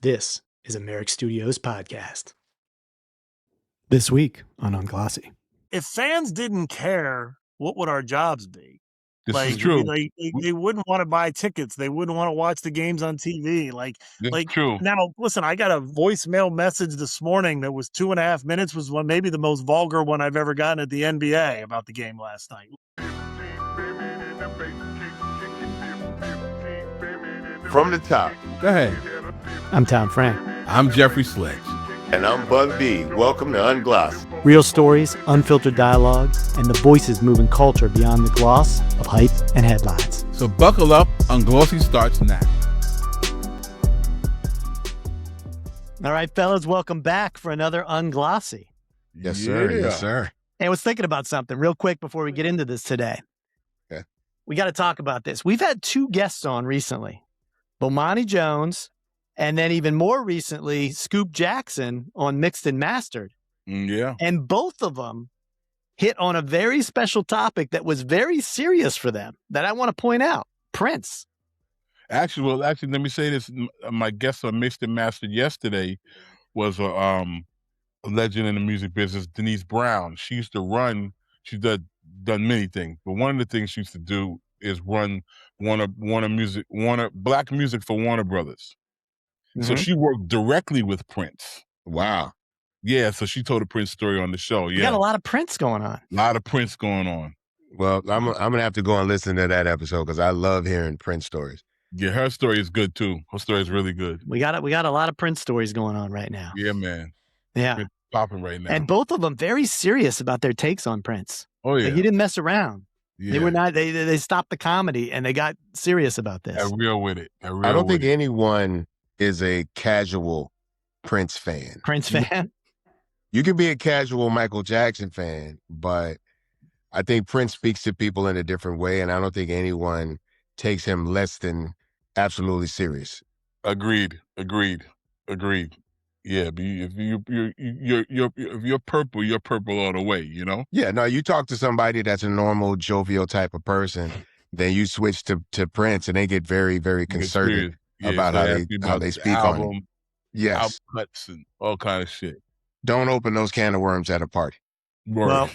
This is a Merrick Studios podcast. This week on Unglossy. If fans didn't care, what would our jobs be? This is true. They wouldn't want to buy tickets. They wouldn't want to watch the games on TV. True. Now, listen, I got a voicemail message this morning that was 2.5 minutes, was one, maybe the most vulgar one I've ever gotten at the NBA about the game last night. From the top. Go ahead. I'm Tom Frank. I'm Jeffrey Sledge. And I'm Bun B. Welcome to Unglossy. Real stories, unfiltered dialogue, and the voices moving culture beyond the gloss of hype and headlines. So buckle up, Unglossy starts now. All right, fellas, welcome back for another Unglossy. Yes, sir. Yeah. Yes, sir. Hey, I was thinking about something real quick before we get into this today. Okay. We got to talk about this. We've had two guests on recently, Bomani Jones, and then even more recently, Scoop Jackson on Mixed and Mastered. Yeah. And both of them hit on a very special topic that was very serious for them that I want to point out. Prince. Actually, let me say this. My guest on Mixed and Mastered yesterday was a legend in the music business, Denise Brown. She used to run, she's done many things, but one of the things she used to do is run black music for Warner Brothers. So she worked directly with Prince. Wow. Yeah, so she told a Prince story on the show. Yeah, You got a lot of Prince going on. A lot of Prince going on. Well, I'm going to have to go and listen to that episode because I love hearing Prince stories. Yeah, her story is good too. Her story is really good. We got a lot of Prince stories going on right now. Yeah, man. Yeah. Prince popping right now. And both of them very serious about their takes on Prince. Oh, yeah. Like, he didn't mess around. Yeah. They were not. They stopped the comedy and they got serious about this. They're real with it. I don't think anyone is a casual Prince fan. Prince fan? You can be a casual Michael Jackson fan, but I think Prince speaks to people in a different way, and I don't think anyone takes him less than absolutely serious. Agreed. Yeah, but if you're purple, you're purple all the way, you know? Yeah, no, you talk to somebody that's a normal, jovial type of person, then you switch to Prince, and they get very, very concerted about how they speak on him. Yes. Album cuts and all kind of shit. Don't open those can of worms at a party. Word. Well,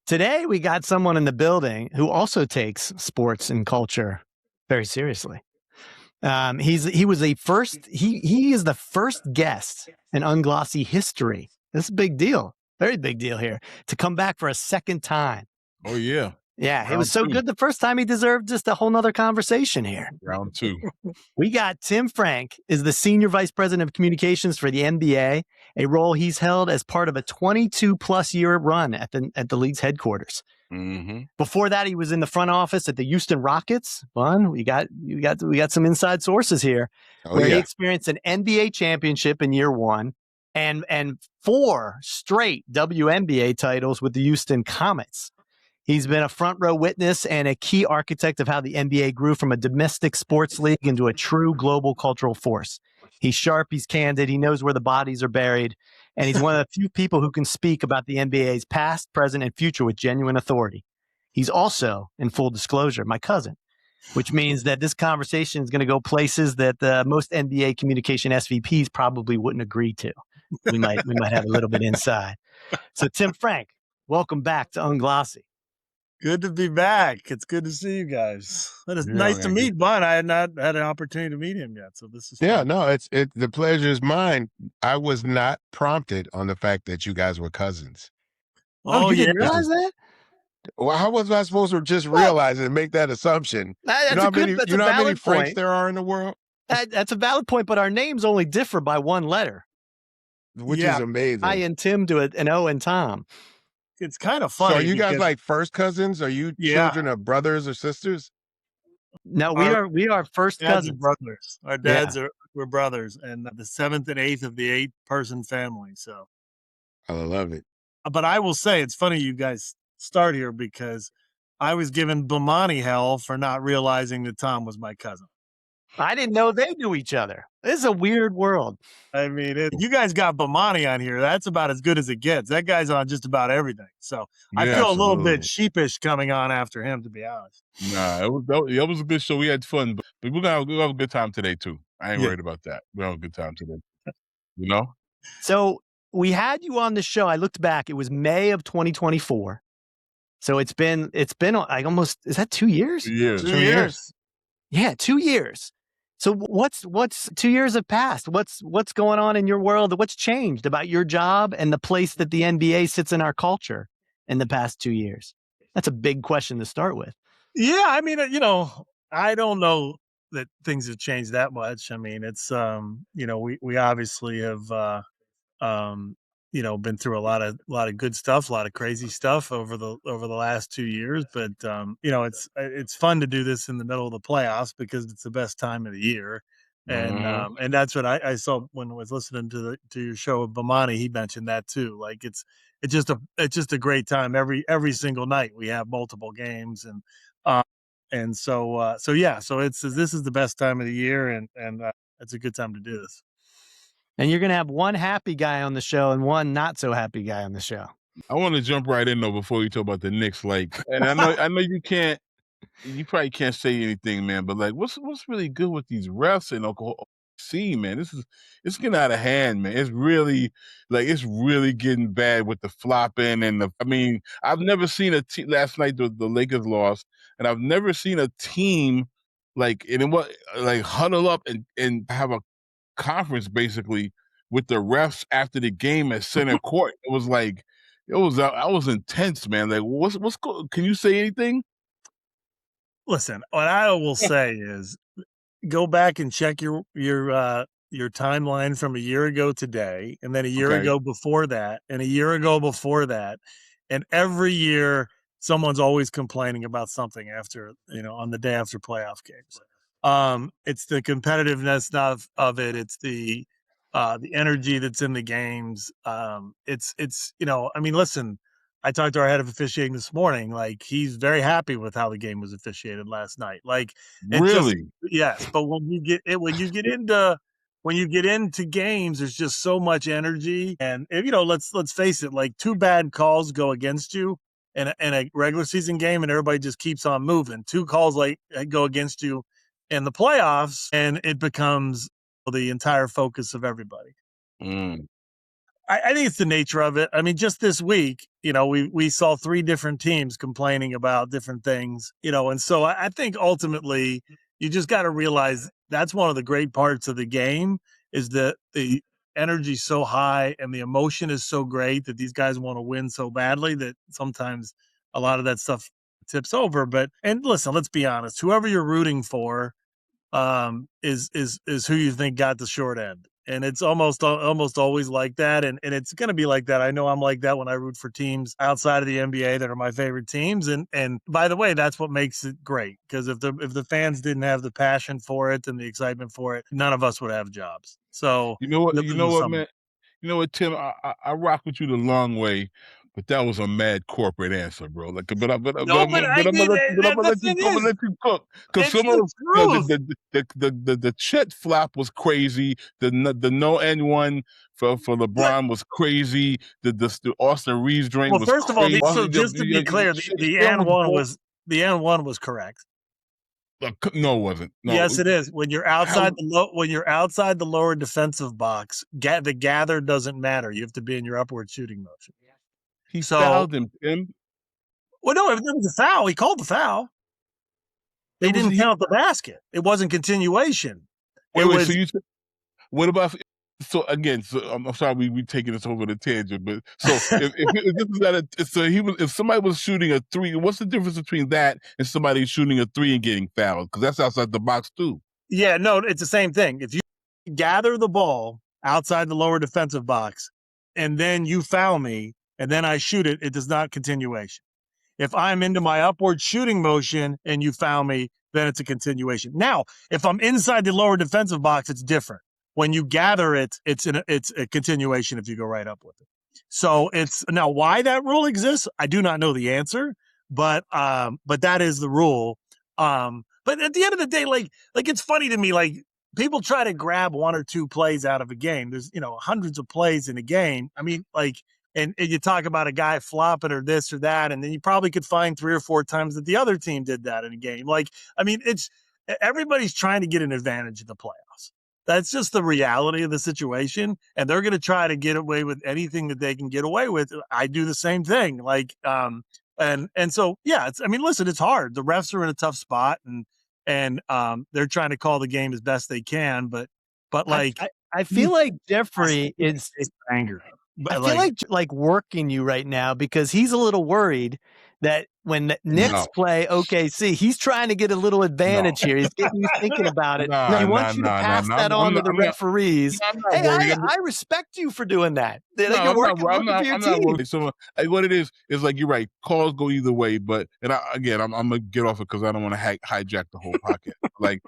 today we got someone in the building who also takes sports and culture very seriously. He is the first guest in Unglossy history. This is a big deal. Very big deal here. To come back for a second time. Oh, yeah. Yeah, it was so good the first time, he deserved just a whole nother conversation here. Round two. We got Tim Frank is the Senior Vice President of Communications for the NBA, a role he's held as part of a 22-plus year run at the league's headquarters. Mm-hmm. Before that, he was in the front office at the Houston Rockets. Fun. We got some inside sources here, where he experienced an NBA championship in year one and 4 straight WNBA titles with the Houston Comets. He's been a front row witness and a key architect of how the NBA grew from a domestic sports league into a true global cultural force. He's sharp, he's candid, he knows where the bodies are buried, and he's one of the few people who can speak about the NBA's past, present, and future with genuine authority. He's also, in full disclosure, my cousin, which means that this conversation is going to go places that most NBA communication SVPs probably wouldn't agree to. We might have a little bit inside. So Tim Frank, welcome back to Unglossy. Good to be back. It's good to see you guys. It is nice to meet Bun. I had not had an opportunity to meet him yet, so this is fun. Yeah, no, the pleasure is mine. I was not prompted on the fact that you guys were cousins. Oh, you didn't realize that? Well, how was I supposed to just realize it and make that assumption? That's you know how many Franks point. there are in the world? That's a valid point, but our names only differ by one letter. Which is amazing. I and Tim do it, and O and Tom. It's kind of funny. So are you guys like first cousins? Are you children of brothers or sisters? No, we are first cousins. Brothers. Our dads were brothers, and the 7th and 8th of the 8-person family. So I love it. But I will say, it's funny you guys start here because I was giving Bomani hell for not realizing that Tom was my cousin. I didn't know they knew each other. This is a weird world. I mean, you guys got Bomani on here. That's about as good as it gets. That guy's on just about everything. So I feel a little bit sheepish coming on after him, to be honest. Nah, it was a good show. We had fun, but we're gonna have a good time today too. I ain't worried about that. We're having a good time today. You know? So we had you on the show. I looked back. It was May of 2024. So it's been like almost, is that 2 years? 2 years. 2 years. Yeah, 2 years. So what's 2 years have passed? What's going on in your world? What's changed about your job and the place that the NBA sits in our culture in the past 2 years? That's a big question to start with. Yeah, I mean, I don't know that things have changed that much. I mean, it's we obviously have been through a lot of good stuff, a lot of crazy stuff over the last 2 years. But it's fun to do this in the middle of the playoffs because it's the best time of the year. And that's what I saw when I was listening to your show with Bomani. He mentioned that too. Like it's just a great time every single night. We have multiple games so this is the best time of the year and it's a good time to do this. And you're going to have one happy guy on the show and one not so happy guy on the show. I want to jump right in though before you talk about the Knicks. Like, and I know you probably can't say anything, man. But like, what's really good with these refs in OKC, man? It's getting out of hand, man. It's really getting bad with the flopping and I mean, I've never seen a team last night. The Lakers lost, and I've never seen a team like huddle up and have a conference basically with the refs after the game at center court. It was like I was intense, man. Like what's can you say anything? Listen, what I will say is go back and check your timeline from a year ago today, and then a year ago before that, and a year ago before that, and every year someone's always complaining about something after on the day after playoff games. It's the competitiveness of it. It's the energy that's in the games. It's I mean, listen, I talked to our head of officiating this morning. Like he's very happy with how the game was officiated last night. Like really, yes. But when you get into games, there's just so much energy, and let's face it. Like 2 bad calls go against you in a regular season game, and everybody just keeps on moving. 2 calls go against you in the playoffs, and it becomes the entire focus of everybody. I think it's the nature of it. I mean, just this week, we saw 3 different teams complaining about different things, and so I think ultimately you just got to realize that's one of the great parts of the game is that the energy is so high and the emotion is so great that these guys want to win so badly that sometimes a lot of that stuff tips over. And listen, let's be honest, whoever you're rooting for is who you think got the short end. And it's almost always like that. And it's going to be like that. I know I'm like that when I root for teams outside of the NBA that are my favorite teams. And by the way, that's what makes it great. Because if the fans didn't have the passion for it and the excitement for it, none of us would have jobs. So you know what, man? You know what, Tim? I rock with you the long way. But that was a mad corporate answer, bro. Like, but I'm gonna let you cook because some of the Chet flop was crazy. The no N1 for LeBron was crazy. The Austin Reeves drink was first crazy. of all, so just to be clear, the N1 was correct. No, it wasn't. No. Yes, it is. When you're outside the lower defensive box, the gather doesn't matter. You have to be in your upward shooting motion. He fouled him, Tim. Well, no, if there was a foul, he called the foul. They didn't count the basket. It wasn't continuation. What about? So again, I'm sorry we taking this over the tangent, but so if somebody was shooting a 3, what's the difference between that and somebody shooting a 3 and getting fouled? Because that's outside the box too. Yeah, no, it's the same thing. If you gather the ball outside the lower defensive box and then you foul me and then I shoot it, it does not continuation. If I'm into my upward shooting motion and you foul me, then it's a continuation. Now, if I'm inside the lower defensive box, it's different. When you gather it, it's a continuation if you go right up with it. So it's now why that rule exists, I do not know the answer, but that is the rule. But at the end of the day, like it's funny to me, like people try to grab 1 or 2 plays out of a game. There's hundreds of plays in a game. I mean, like. And you talk about a guy flopping or this or that, and then you probably could find 3 or 4 times that the other team did that in a game. Like, I mean, everybody's trying to get an advantage in the playoffs. That's just the reality of the situation. And they're going to try to get away with anything that they can get away with. I do the same thing. Like, and so, yeah, listen, it's hard. The refs are in a tough spot and they're trying to call the game as best they can. But like, I feel like Jeffrey is anger. I feel like working you right now because he's a little worried that when the Knicks play OKC, he's trying to get a little advantage here. He's getting you thinking about it. He wants you to pass that on to the referees. Hey, I respect you for doing that. You're working for your team. So what it is like you're right. Calls go either way, but I'm gonna get off it because I don't want to hijack the whole pocket. Like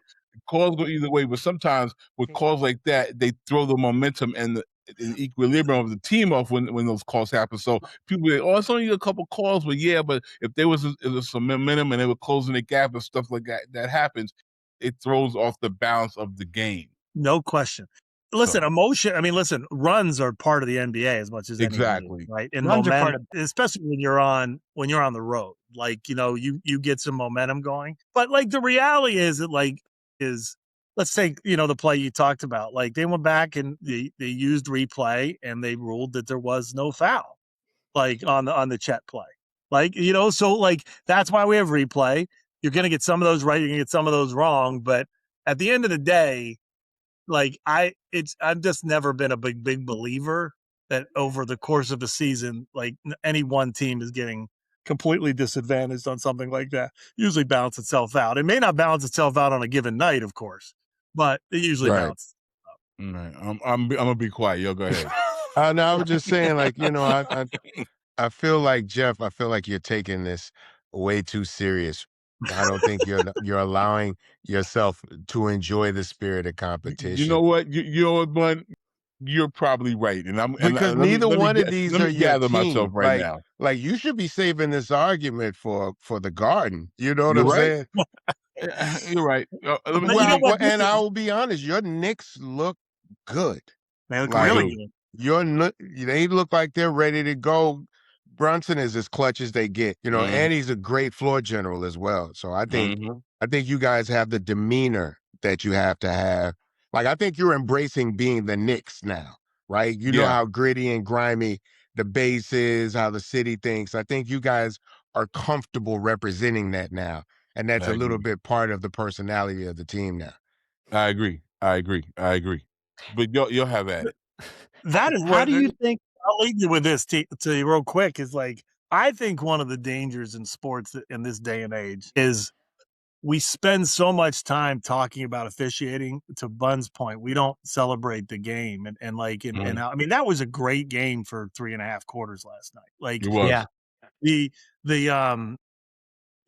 calls go either way, but sometimes with calls like that, they throw the momentum and the equilibrium of the team off when those calls happen. So people say, "Oh, it's only a couple calls," but if there was some momentum and they were closing the gap and stuff like that happens, it throws off the balance of the game. No question. Listen, emotion. Runs are part of the NBA as much as exactly right. And momentum, especially when you're on the road, like you get some momentum going. But like the reality is that let's take, the play you talked about. Like they went back and they used replay and they ruled that there was no foul, like on the Chet play. Like, so like that's why we have replay. You're going to get some of those right. You're going to get some of those wrong. But at the end of the day, like I've just never been a big believer that over the course of a season, like any one team is getting completely disadvantaged on something like that. Usually balance itself out. It may not balance itself out on a given night, of course, but it usually balances out. Right. I'm gonna be quiet. Yo, go ahead. No, I was just saying, like, I feel like Jeff. I feel like you're taking this way too serious. I don't think you're allowing yourself to enjoy the spirit of competition. You know what? You know what, Bun? You're probably right, and because neither one of these are your team. Myself right now. Like you should be saving this argument for the Garden. You know what I'm saying? You're right. And I will be honest, your Knicks look good. They look really good. They look like they're ready to go. Brunson is as clutch as they get, and he's a great floor general as well. So I think you guys have the demeanor that you have to have. Like I think you're embracing being the Knicks now, right? You know how gritty and grimy the base is, how the city thinks. I think you guys are comfortable representing that now. And that's a little bit part of the personality of the team now. I agree. But you'll have at it. That is how do you think? I'll leave you with this to you real quick. Is like I think one of the dangers in sports in this day and age is we spend so much time talking about officiating. To Bun's point, we don't celebrate the game and that was a great game for 3.5 quarters last night. Like it was.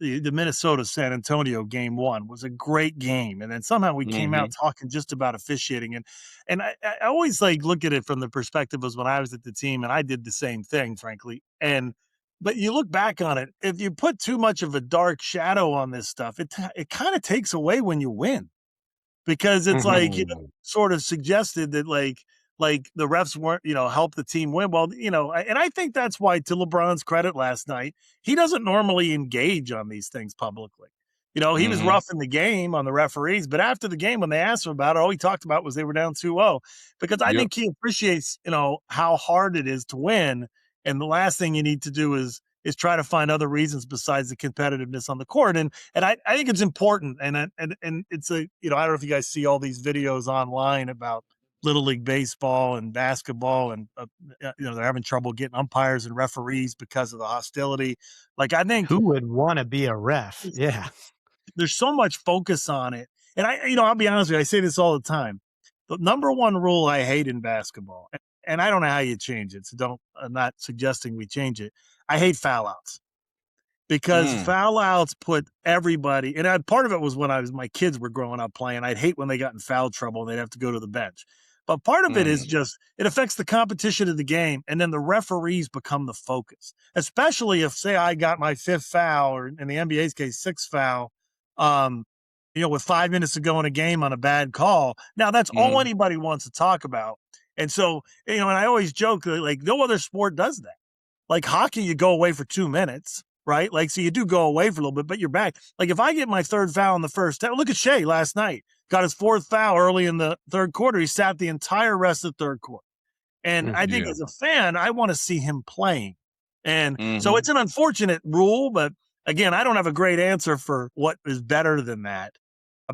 The Minnesota San Antonio game 1 was a great game. And then somehow we came out talking just about officiating. And I always look at it from the perspective of when I was at the team and I did the same thing, frankly. But you look back on it, if you put too much of a dark shadow on this stuff, it kind of takes away when you win, because it's sort of suggested that like the refs weren't, help the team win. Well, and I think that's why, to LeBron's credit last night, he doesn't normally engage on these things publicly. He was rough in the game on the referees, but after the game, when they asked him about it, all he talked about was they were down 2-0, because I think he appreciates, how hard it is to win. And the last thing you need to do is try to find other reasons besides the competitiveness on the court. And I think it's important. And it's I don't know if you guys see all these videos online about Little League baseball and basketball, and they're having trouble getting umpires and referees because of the hostility. Like, I think who would want to be a ref? Yeah, there's so much focus on it, and I'll be honest with you, I say this all the time. The number one rule I hate in basketball, and I don't know how you change it, so I'm not suggesting we change it. I hate foul outs. Because foul outs put everybody, and part of it was when my kids were growing up playing, I'd hate when they got in foul trouble and they'd have to go to the bench. But part of it is just, it affects the competition of the game, and then the referees become the focus. Especially if, say, I got my 5th foul, or in the NBA's case, 6th foul, with 5 minutes to go in a game on a bad call. Now, that's all anybody wants to talk about. And so, and I always joke, like, no other sport does that. Like hockey, you go away for 2 minutes. Right? Like, so you do go away for a little bit, but you're back. Like, if I get my 3rd foul in the first, look at Shea last night. got his 4th foul early in the 3rd quarter. He sat the entire rest of the 3rd quarter. And I think as a fan, I want to see him playing. And so it's an unfortunate rule, but again, I don't have a great answer for what is better than that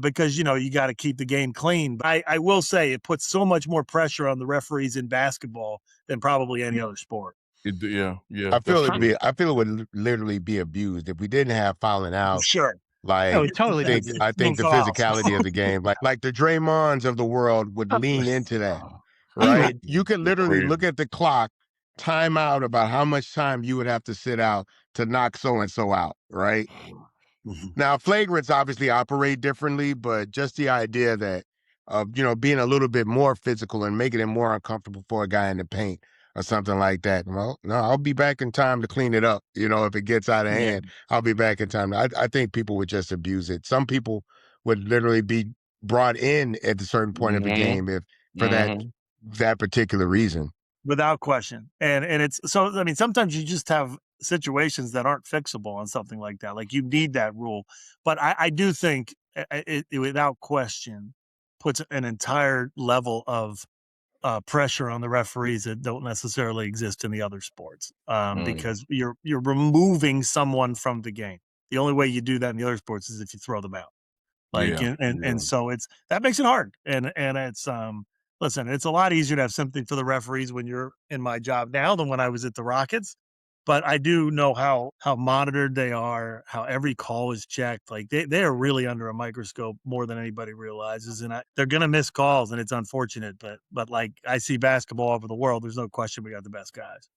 because, you got to keep the game clean. But I will say it puts so much more pressure on the referees in basketball than probably any other sport. Yeah. I feel it would literally be abused if we didn't have fouling out. Sure. Like, totally I think the physicality of the game, like the Draymonds of the world would lean into that, right? You could literally look at the clock, time out about how much time you would have to sit out to knock so-and-so out, right? Now, flagrants obviously operate differently, but just the idea that of, being a little bit more physical and making it more uncomfortable for a guy in the paint or something like that. Well, no, I'll be back in time to clean it up. If it gets out of hand, I'll be back in time. I think people would just abuse it. Some people would literally be brought in at a certain point of the game for that particular reason. Without question. And it's so, I mean, sometimes you just have situations that aren't fixable on something like that. Like you need that rule. But I do think it without question puts an entire level of pressure on the referees that don't necessarily exist in the other sports because you're removing someone from the game. The only way you do that in the other sports is if you throw them out. And so that makes it hard. And it's listen, it's a lot easier to have sympathy for the referees when you're in my job now than when I was at the Rockets. But I do know how monitored they are, how every call is checked. Like they are really under a microscope more than anybody realizes. And they're going to miss calls, and it's unfortunate. But like I see basketball all over the world, there's no question we got the best guys.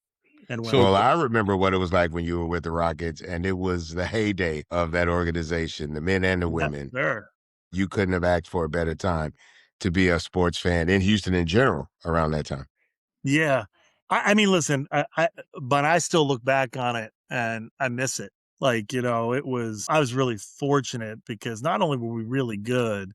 Well, I remember what it was like when you were with the Rockets, and it was the heyday of that organization, the men and the women. Sure. You couldn't have asked for a better time to be a sports fan in Houston in general around that time. Yeah. I mean, listen, but I still look back on it and I miss it. Like, I was really fortunate because not only were we really good,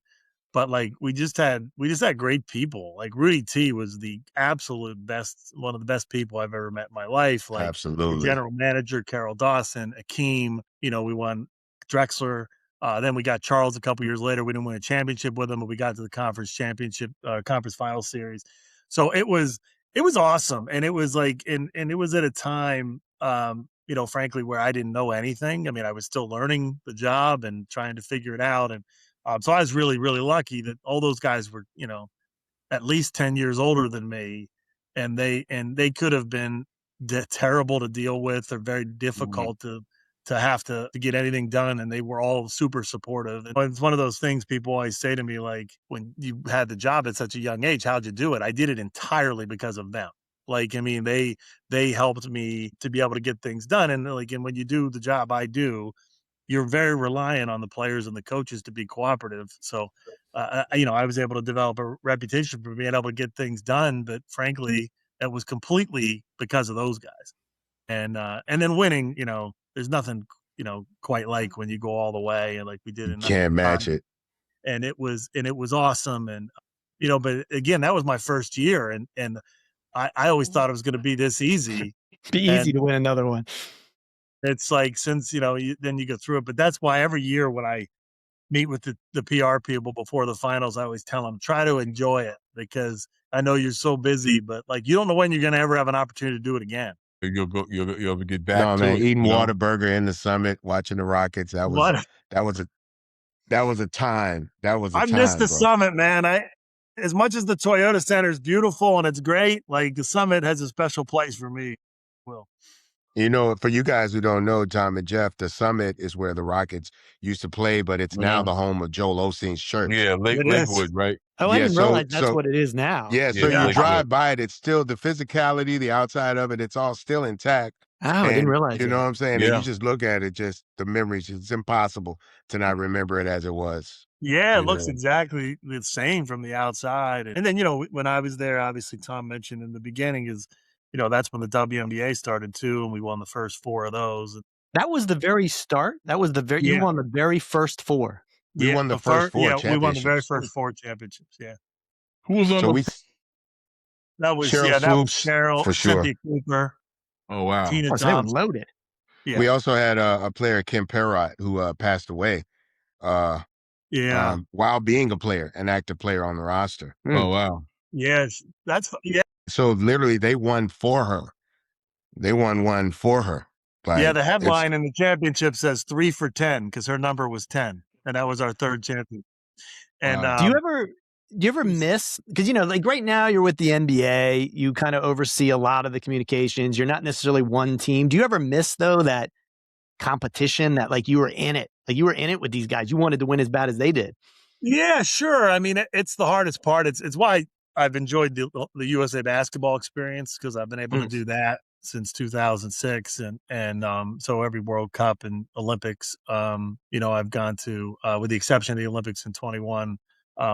but like we just had great people. Like Rudy T was the absolute best, one of the best people I've ever met in my life. Like absolutely, the general manager, Carol Dawson, Akeem, we won Drexler. Then we got Charles a couple years later. We didn't win a championship with him, but we got to the conference final series. So it was awesome. And it was like, and it was at a time, frankly, where I didn't know anything. I mean, I was still learning the job and trying to figure it out. And so I was really, really lucky that all those guys were, at least 10 years older than me. And they could have been terrible to deal with or very difficult to have to get anything done. And they were all super supportive. And it's one of those things people always say to me, like, when you had the job at such a young age, how'd you do it? I did it entirely because of them. Like, I mean, they helped me to be able to get things done. And when you do the job I do, you're very reliant on the players and the coaches to be cooperative. So, I was able to develop a reputation for being able to get things done. But frankly, that was completely because of those guys. And then winning, there's nothing, quite like when you go all the way and like we did. You can't match it. And it was awesome. And, but again, that was my first year. And I always thought it was going to be this easy. Be easy to win another one. It's like, since, then you go through it. But that's why every year when I meet with the PR people before the finals, I always tell them, try to enjoy it because I know you're so busy, but like, you don't know when you're going to ever have an opportunity to do it again. You'll get back to it. Eating Whataburger in the Summit, watching the Rockets. That was a time. I missed the Summit, man. As much as the Toyota Center is beautiful and it's great, like the Summit has a special place for me. Will. For you guys who don't know, Tom and Jeff, the Summit is where the Rockets used to play, but it's now the home of Joel Osteen's church. Yeah, Lakewood, right? Oh, I didn't realize that's what it is now. Yeah, so you drive by it, it's still the physicality, the outside of it, it's all still intact. Oh, I didn't realize You know what I'm saying? Yeah. And you just look at it, just the memories, it's impossible to not remember it as it was. Yeah, it looks exactly the same from the outside. And then, when I was there, obviously Tom mentioned in the beginning is, that's when the WNBA started too, and we won the first 4 of those. That was the very start? That was you won the very first 4. We won the first 4 championships. We won the very first 4 championships, yeah. Who was on That was Cheryl, for sure. Cynthia Cooper. Oh, wow. Tina They were loaded. Yeah. We also had a player, Kim Perrott, who passed away Yeah. While being a player, an active player on the roster. Oh, wow. Yes. Yeah. So literally they won for her. They won one for her. Yeah, the headline in the championship says 3 for 10 because her number was 10, and that was our third champion. And Wow. Do you ever miss, because like right now you're with the NBA, you kind of oversee a lot of the communications. You're not necessarily one team. Do you ever miss though that competition, that like you were in it, with these guys? You wanted to win as bad as they did. Yeah, sure. I mean, it's the hardest part. It's why I've enjoyed the USA basketball experience, because I've been able to do that since 2006, and so every World Cup and Olympics, I've gone to, with the exception of the Olympics in 21,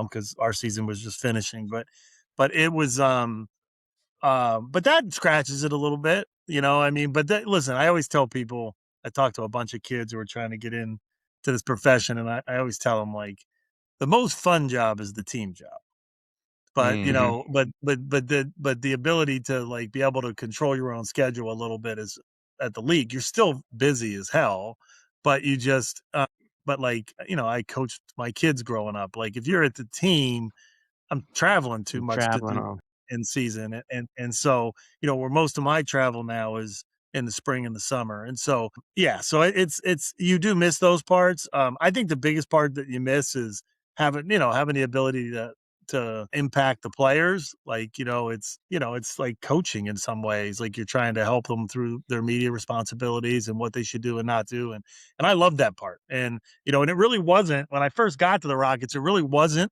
because our season was just finishing. But it was, but that scratches it a little bit, I mean, but listen, I always tell people, I talk to a bunch of kids who are trying to get in to this profession, and I always tell them, like, the most fun job is the team job. But, but the ability to, like, be able to control your own schedule a little bit is at the league. You're still busy as hell, but you just, but like, I coached my kids growing up. Like, if you're at the team, I'm traveling too much to Traveling do on. in season. And so, where most of my travel now is in the spring and the summer. And so, yeah, so it's, you do miss those parts. I think the biggest part that you miss is having the ability to impact the players. Like, it's like coaching in some ways. Like, you're trying to help them through their media responsibilities and what they should do and not do. And I love that part. And, and it really wasn't, when I first got to the Rockets, it really wasn't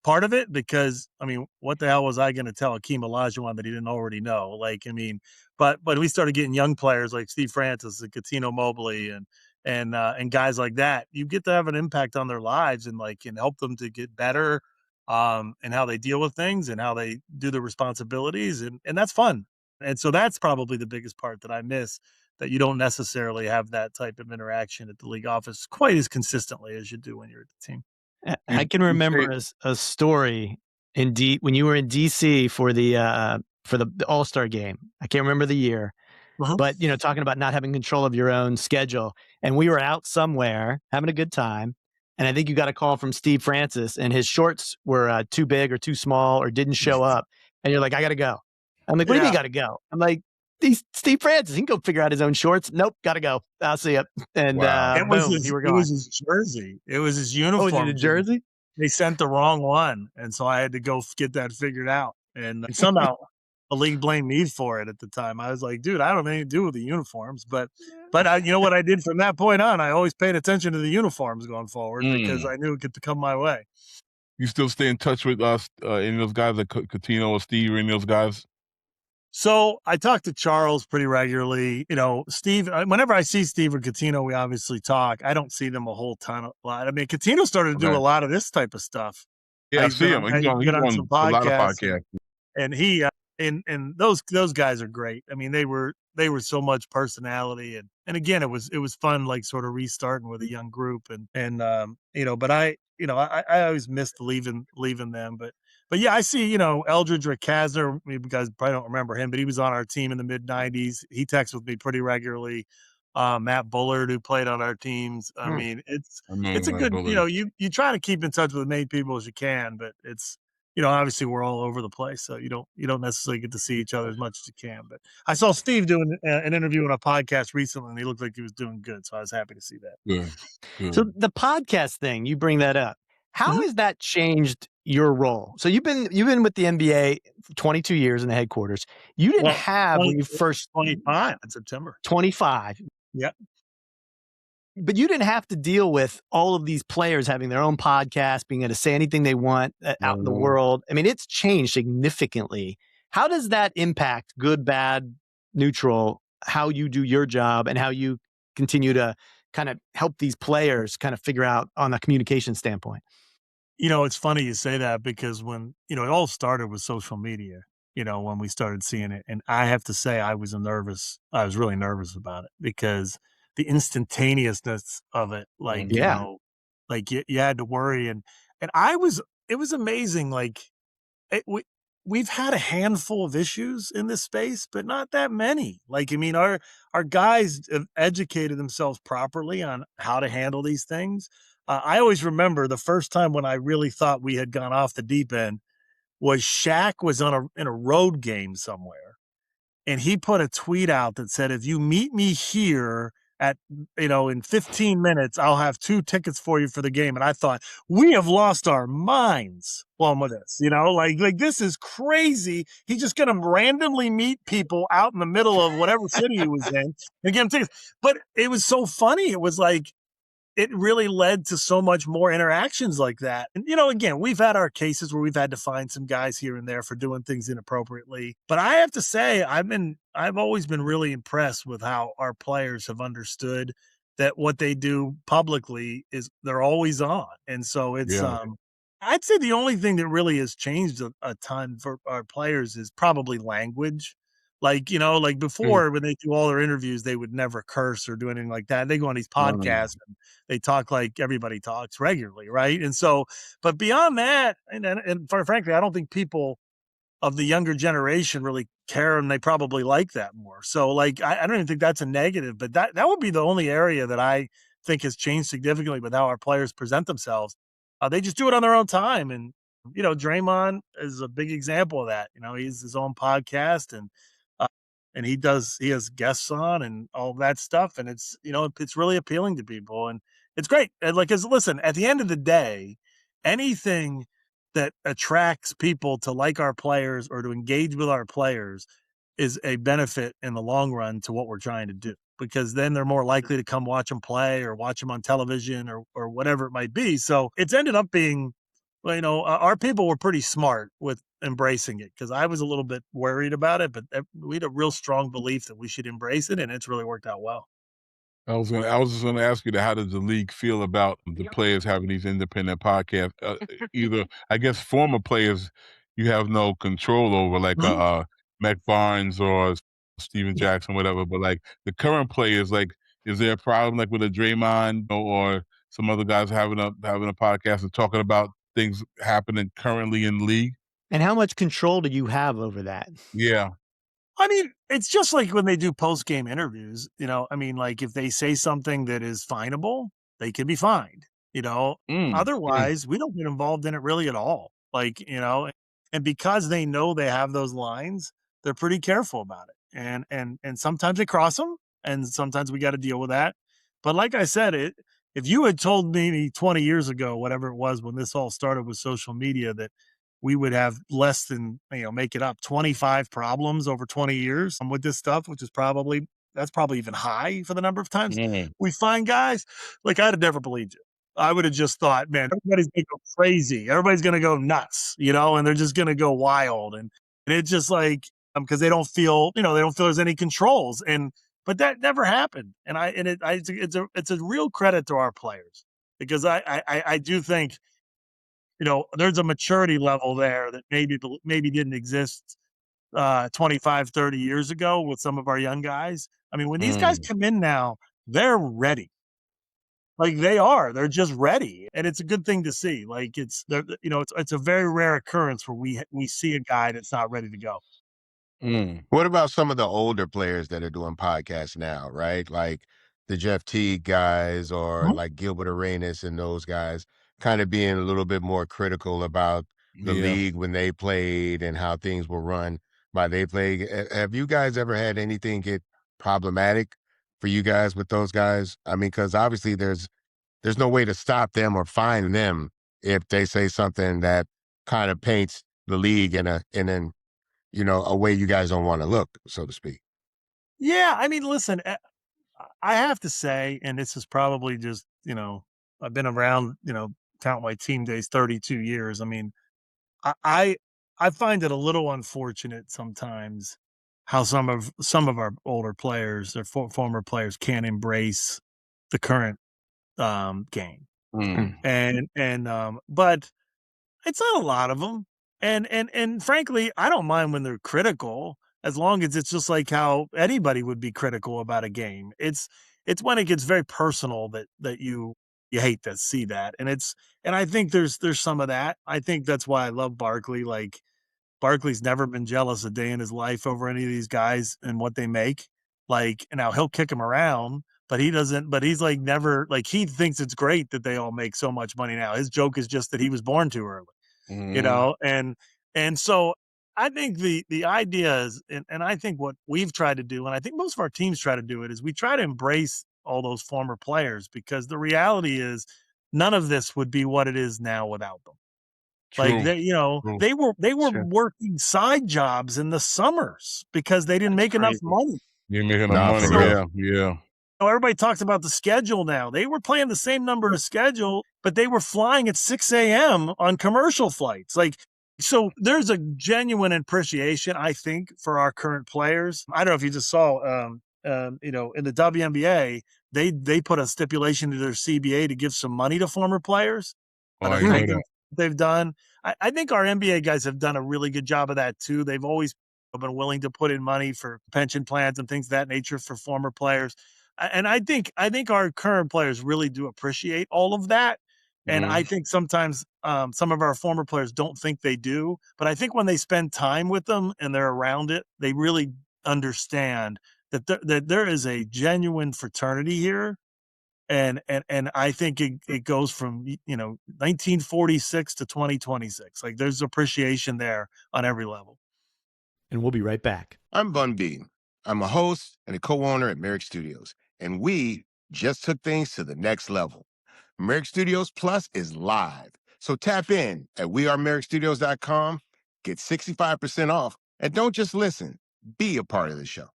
part of it, because I mean, what the hell was I going to tell Akeem Olajuwon that he didn't already know? Like, I mean, but we started getting young players like Steve Francis and Cuttino Mobley and guys like that. You get to have an impact on their lives and, like, and help them to get better, and how they deal with things and how they do their responsibilities, and that's fun. And so that's probably the biggest part that I miss, that you don't necessarily have that type of interaction at the league office quite as consistently as you do when you're at the team. I can remember a story when you were in DC for the All-Star game. I can't remember the year, but talking about not having control of your own schedule, and we were out somewhere having a good time, and I think you got a call from Steve Francis, and his shorts were too big or too small or didn't show up, and you're like, I gotta go. I'm like, what do you mean gotta go? I'm like, Steve Francis, he can go figure out his own shorts. Nope, gotta go. I'll see you. And boom, you were gone. It was his jersey. It was his uniform. Oh, was it a jersey? They sent the wrong one, and so I had to go get that figured out. And somehow the league blamed me for it at the time. I was like, dude, I don't have anything to do with the uniforms. But you know what I did from that point on? I always paid attention to the uniforms going forward, because I knew it could come my way. You still stay in touch with us, any of those guys, like Cuttino or Steve, or any of those guys? So I talk to Charles pretty regularly. Steve, whenever I see Steve or Cuttino, we obviously talk. I don't see them a whole lot. I mean, Cuttino started to do a lot of this type of stuff. Yeah, I see him. He's on some a lot of podcasts. And he and those guys are great. I mean, they were so much personality, and again, it was fun, like, sort of restarting with a young group, and but I always missed leaving them, but yeah, I see, Eldridge Rakazner, you guys probably don't remember him, but he was on our team in the mid 90s. He texts with me pretty regularly. Matt Bullard, who played on our teams. I mean, it's a good, you try to keep in touch with as many people as you can, but it's, obviously we're all over the place, so you don't necessarily get to see each other as much as you can. But I saw Steve doing an interview on a podcast recently, and he looked like he was doing good, so I was happy to see that. Good. So the podcast thing, you bring that up. How has that changed your role? So you've been with the NBA for 22 years in the headquarters. You didn't have when you first 25 in September. 25. Yeah. But you didn't have to deal with all of these players having their own podcast, being able to say anything they want out in the world. I mean, it's changed significantly. How does that impact, good, bad, neutral, how you do your job and how you continue to kind of help these players kind of figure out on a communication standpoint? It's funny you say that, because when, it all started with social media, when we started seeing it. And I have to say, I was really nervous about it, because the instantaneousness of it, like, like you had to worry. And it was amazing. Like, we've had a handful of issues in this space, but not that many. Like, I mean, our guys have educated themselves properly on how to handle these things. I always remember the first time when I really thought we had gone off the deep end was Shaq was in a road game somewhere. And he put a tweet out that said, if you meet me here at, in 15 minutes, I'll have 2 tickets for you for the game. And I thought, we have lost our minds playing with this, like this is crazy. He's just going to randomly meet people out in the middle of whatever city he was in and give them tickets. But it was so funny. It was like, it really led to so much more interactions like that. And, again, we've had our cases where we've had to find some guys here and there for doing things inappropriately. But I have to say, I've always been really impressed with how our players have understood that what they do publicly is they're always on. And so it's, I'd say the only thing that really has changed a ton for our players is probably language. Like before when they do all their interviews, they would never curse or do anything like that. They go on these podcasts and they talk like everybody talks regularly. Right. And so, but beyond that, and frankly, I don't think people of the younger generation really care, and they probably like that more. So like, I don't even think that's a negative, but that would be the only area that I think has changed significantly with how our players present themselves. They just do it on their own time. And, Draymond is a big example of that. He has his own podcast and he has guests on and all that stuff. And it's, it's really appealing to people and it's great. And listen, at the end of the day, anything that attracts people to like our players or to engage with our players is a benefit in the long run to what we're trying to do, because then they're more likely to come watch them play or watch them on television or whatever it might be. So it's ended up being, our people were pretty smart with embracing it, because I was a little bit worried about it, but we had a real strong belief that we should embrace it, and it's really worked out well. I was just gonna ask you how does the league feel about the players having these independent podcasts? Either, I guess, former players you have no control over, like Mac Barnes or Steven Jackson, whatever. But like the current players, like, is there a problem like with a Draymond or some other guys having a podcast and talking about things happening currently in the league? And how much control do you have over that? Yeah. I mean, it's just like when they do post-game interviews, like if they say something that is finable, they can be fined, otherwise we don't get involved in it really at all. Like, and because they know they have those lines, they're pretty careful about it. And sometimes they cross them and sometimes we got to deal with that. But like I said, if you had told me 20 years ago, whatever it was, when this all started with social media, that we would have less than, make it up, 25 problems over 20 years with this stuff, which is probably even high for the number of times we find guys. Like, I'd have never believed you. I would have just thought, man, everybody's going to go crazy. Everybody's going to go nuts, and they're just going to go wild. And it's just like, because they don't feel there's any controls. But that never happened. And it's a real credit to our players, because I do think, there's a maturity level there that maybe didn't exist 25, 30 years ago with some of our young guys. I mean, when these guys come in now, they're ready. Like, they're just ready. And it's a good thing to see. Like, it's a very rare occurrence where we see a guy that's not ready to go. What about some of the older players that are doing podcasts now, right? Like the Jeff Teague guys or like Gilbert Arenas and those guys kind of being a little bit more critical about the league when they played and how things were run by they play. Have you guys ever had anything get problematic for you guys with those guys? I mean, because obviously there's no way to stop them or fine them if they say something that kind of paints the league in a way you guys don't want to look, so to speak. Yeah, I mean, listen, I have to say, and this is probably just, I've been around, count my team days, 32 years. I mean, I find it a little unfortunate sometimes how some of our older players or former players can't embrace the current game. But it's not a lot of them. And frankly, I don't mind when they're critical, as long as it's just like how anybody would be critical about a game. It's when it gets very personal that you hate to see that. And I think there's some of that. I think that's why I love Barkley. Like, Barkley's never been jealous a day in his life over any of these guys and what they make. Like, now he'll kick them around, but he doesn't. But he's like never like he thinks it's great that they all make so much money now. His joke is just that he was born too early, and so I think the idea is, and I think what we've tried to do, and I think most of our teams try to do it, is we try to embrace all those former players, because the reality is none of this would be what it is now without them. True. Like they were working side jobs in the summers because they didn't make enough money. You ain't making enough money. Yeah. Everybody talks about the schedule now. They were playing the same number of schedule, but they were flying at 6 a.m. on commercial flights. So there's a genuine appreciation, I think, for our current players. I don't know if you just saw, in the WNBA, they put a stipulation to their CBA to give some money to former players. They've done. I think our NBA guys have done a really good job of that too. They've always been willing to put in money for pension plans and things of that nature for former players. And I think our current players really do appreciate all of that. And I think sometimes some of our former players don't think they do. But I think when they spend time with them and they're around it, they really understand that there is a genuine fraternity here. And I think it goes from 1946 to 2026. Like there's appreciation there on every level. And we'll be right back. I'm Bun B. I'm a host and a co-owner at Merrick Studios, and we just took things to the next level. Merrick Studios Plus is live, so tap in at wearemerrickstudios.com, get 65% off, and don't just listen, be a part of the show.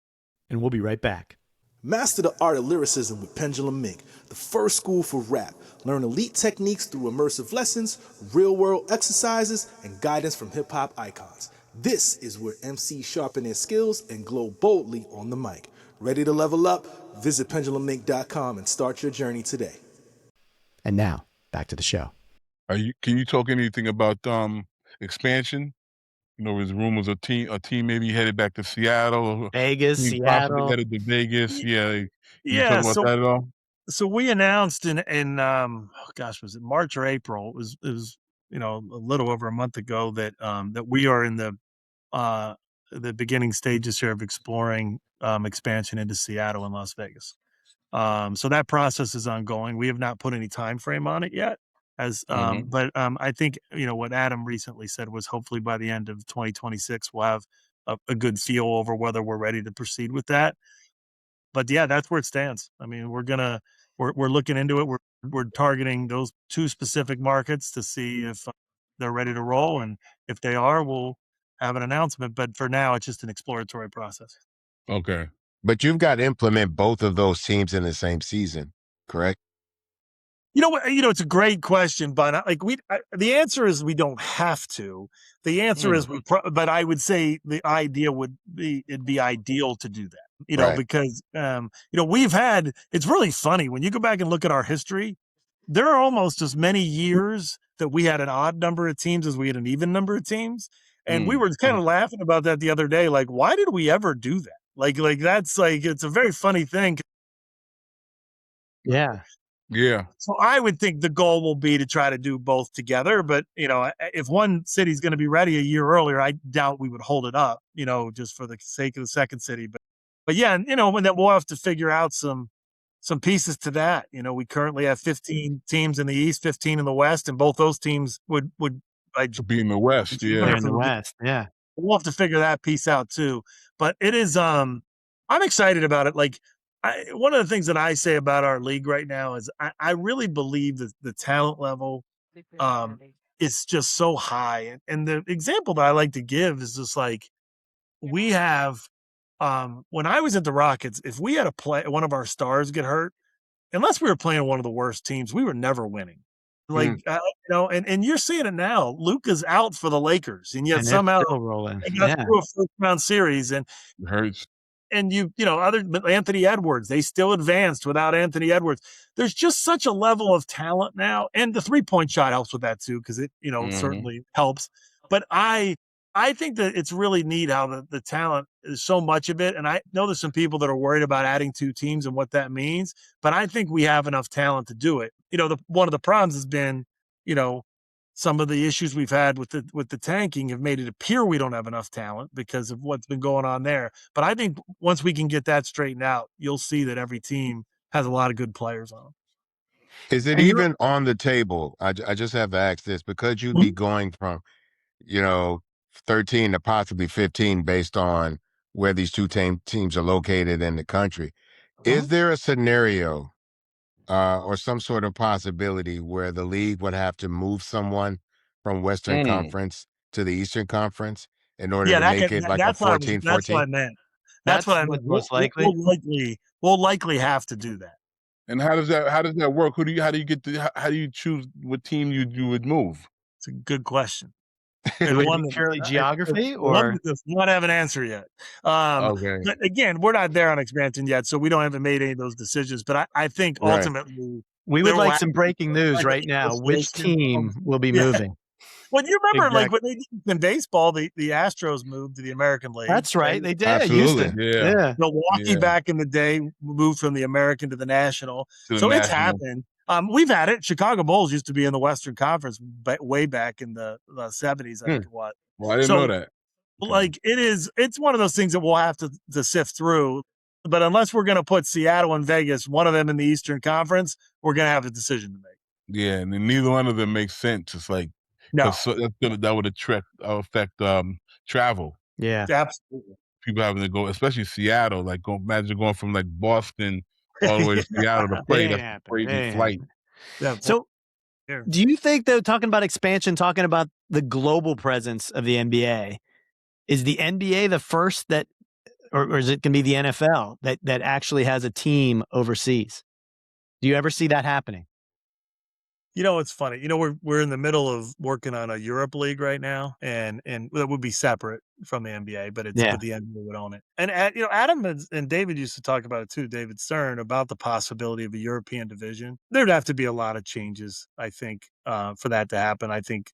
And we'll be right back. Master the art of lyricism with Pendulum Mink, the first school for rap. Learn elite techniques through immersive lessons, real-world exercises, and guidance from hip-hop icons. This is where MCs sharpen their skills and glow boldly on the mic. Ready to level up? Visit pendulummink.com and start your journey today. And now, back to the show. Can you talk anything about expansion? There's rumors a team maybe headed back to Seattle, Vegas, Seattle, headed to Vegas. Yeah, Can you talk about that at all? So we announced in was it March or April? It was a little over a month ago that we are in the beginning stages here of exploring expansion into Seattle and Las Vegas. So that process is ongoing. We have not put any time frame on it yet. But I think what Adam recently said was hopefully by the end of 2026 we'll have a good feel over whether we're ready to proceed with that. But yeah, that's where it stands. I mean, we're looking into it. We're targeting those two specific markets to see if they're ready to roll, and if they are, we'll have an announcement. But for now, it's just an exploratory process. Okay. But you've got to implement both of those teams in the same season, correct? It's a great question, but the answer is we don't have to. The answer is but I would say the idea would be it'd be ideal to do that. Because we've had. It's really funny when you go back and look at our history. There are almost as many years that we had an odd number of teams as we had an even number of teams, and we were kind of laughing about that the other day. Like, why did we ever do that? Like that's it's a very funny thing. Yeah. Yeah. So I would think the goal will be to try to do both together. But, if one city's going to be ready a year earlier, I doubt we would hold it up, just for the sake of the second city. But yeah, and then we'll have to figure out some pieces to that. We currently have 15 teams in the East, 15 in the West, and both those teams would be in the West. Yeah. In the West. Yeah. We'll have to figure that piece out too. But it is, I'm excited about it. Like, one of the things that I say about our league right now is I really believe that the talent level is just so high. And the example that I like to give is just like we have when I was at the Rockets, if we had one of our stars get hurt, unless we were playing one of the worst teams, we were never winning. And you're seeing it now. Luka's out for the Lakers, and yet somehow they got through a first round series, and it hurts. And Anthony Edwards, they still advanced without Anthony Edwards. There's just such a level of talent now, and the 3-point shot helps with that too, because it certainly helps. But I think that it's really neat how the talent is so much of it. And I know there's some people that are worried about adding 2 teams and what that means, but I think we have enough talent to do it. One of the problems has been, some of the issues we've had with the tanking have made it appear we don't have enough talent because of what's been going on there. But I think once we can get that straightened out, you'll see that every team has a lot of good players on them. Is it even on the table? I just have to ask this because you'd be going from, 13 to possibly 15 based on where these two teams are located in the country. Is there a scenario or some sort of possibility where the league would have to move someone from Western Conference to the Eastern Conference in order to make it like a 14-14? That's what I meant. That's what I meant. Most likely. We'll likely have to do that. And how does that work? How do you choose what team you would move? It's a good question. And one purely geography, or does not have an answer yet. Okay. But again, we're not there on expansion yet, so we haven't made any of those decisions. But I think ultimately we would like some breaking news right now. Which team will be moving? Well, you remember like when they did in baseball, the Astros moved to the American League. That's right. They did. Absolutely. Houston. Yeah. Milwaukee back in the day moved from the American to the National. It's happened. We've had it. Chicago Bulls used to be in the Western Conference way back in the 70s, I think it was. Well, I didn't know that. Like it's one of those things that we'll have to sift through. But unless we're going to put Seattle and Vegas, one of them in the Eastern Conference, we're going to have a decision to make. Yeah, and then neither one of them makes sense. It's like, that would affect travel. Yeah, absolutely. People having to go, especially Seattle. Like, imagine going from like Boston all the way to Seattle to play. That's a crazy flight. Yeah. So, do you think, though, talking about expansion, talking about the global presence of the NBA, is the NBA the first that, or is it going to be the NFL that actually has a team overseas? Do you ever see that happening? It's funny. We're in the middle of working on a Europe league right now, and that would be separate from the NBA, but but the NBA would own it. And Adam and David used to talk about it too, David Stern, about the possibility of a European division. There'd have to be a lot of changes, I think, for that to happen. I think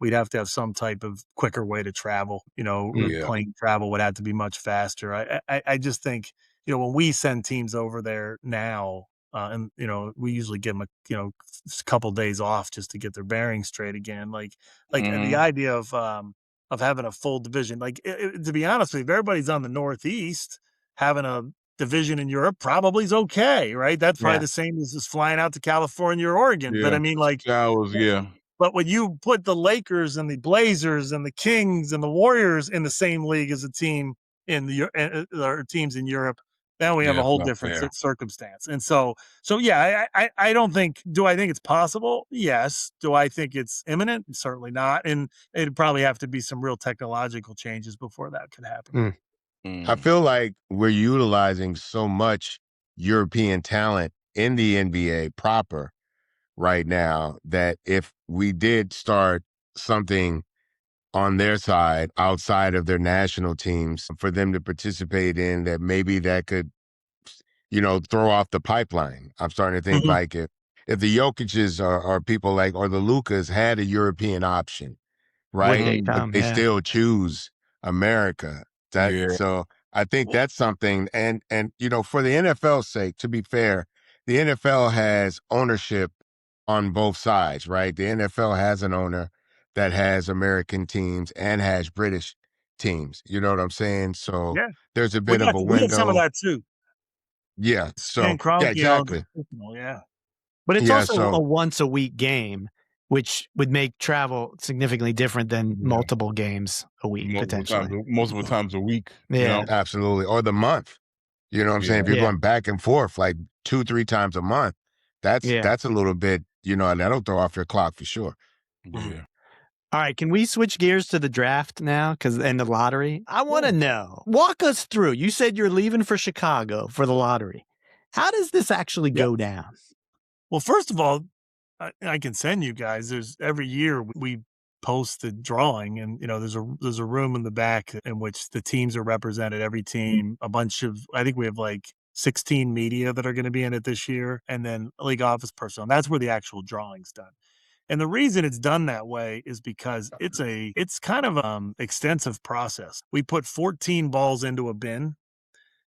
we'd have to have some type of quicker way to travel. Plane travel would have to be much faster. I just think, when we send teams over there now, and we usually give them a couple days off just to get their bearings straight again. Like the idea of having a full division, to be honest with you, if everybody's on the Northeast, having a division in Europe probably is okay, right? That's probably the same as just flying out to California or Oregon. Yeah. But I mean, but when you put the Lakers and the Blazers and the Kings and the Warriors in the same league as a team or teams in Europe, then we have a whole different circumstance. And so I don't think, do I think it's possible? Yes. Do I think it's imminent? Certainly not. And it'd probably have to be some real technological changes before that could happen. I feel like we're utilizing so much European talent in the NBA proper right now that if we did start something on their side outside of their national teams for them to participate in, that maybe that could, throw off the pipeline. I'm starting to think like if the Jokic's or people like, or the Lucas had a European option, right? But they still choose America. So I think that's something. And for the NFL's sake, to be fair, the NFL has ownership on both sides, right? The NFL has an owner that has American teams and has British teams. You know what I'm saying? So there's a bit of a window. We have some of that too. Yeah. So exactly. Yeah. But it's also a once a week game, which would make travel significantly different than multiple games a week, potentially. Multiple times a week. Yeah. Absolutely. Or the month. You know what I'm saying? If you're going back and forth like 2-3 times a month, that's a little bit, that'll throw off your clock for sure. Yeah. All right, can we switch gears to the draft now and the lottery? I want to know. Walk us through. You said you're leaving for Chicago for the lottery. How does this actually go down? Well, first of all, I can send you guys. Every year we post the drawing, and there's a room in the back in which the teams are represented. Every team, I think we have like 16 media that are going to be in it this year, and then a league office personnel. And that's where the actual drawing's done. And the reason it's done that way is because it's kind of extensive process. We put 14 balls into a bin,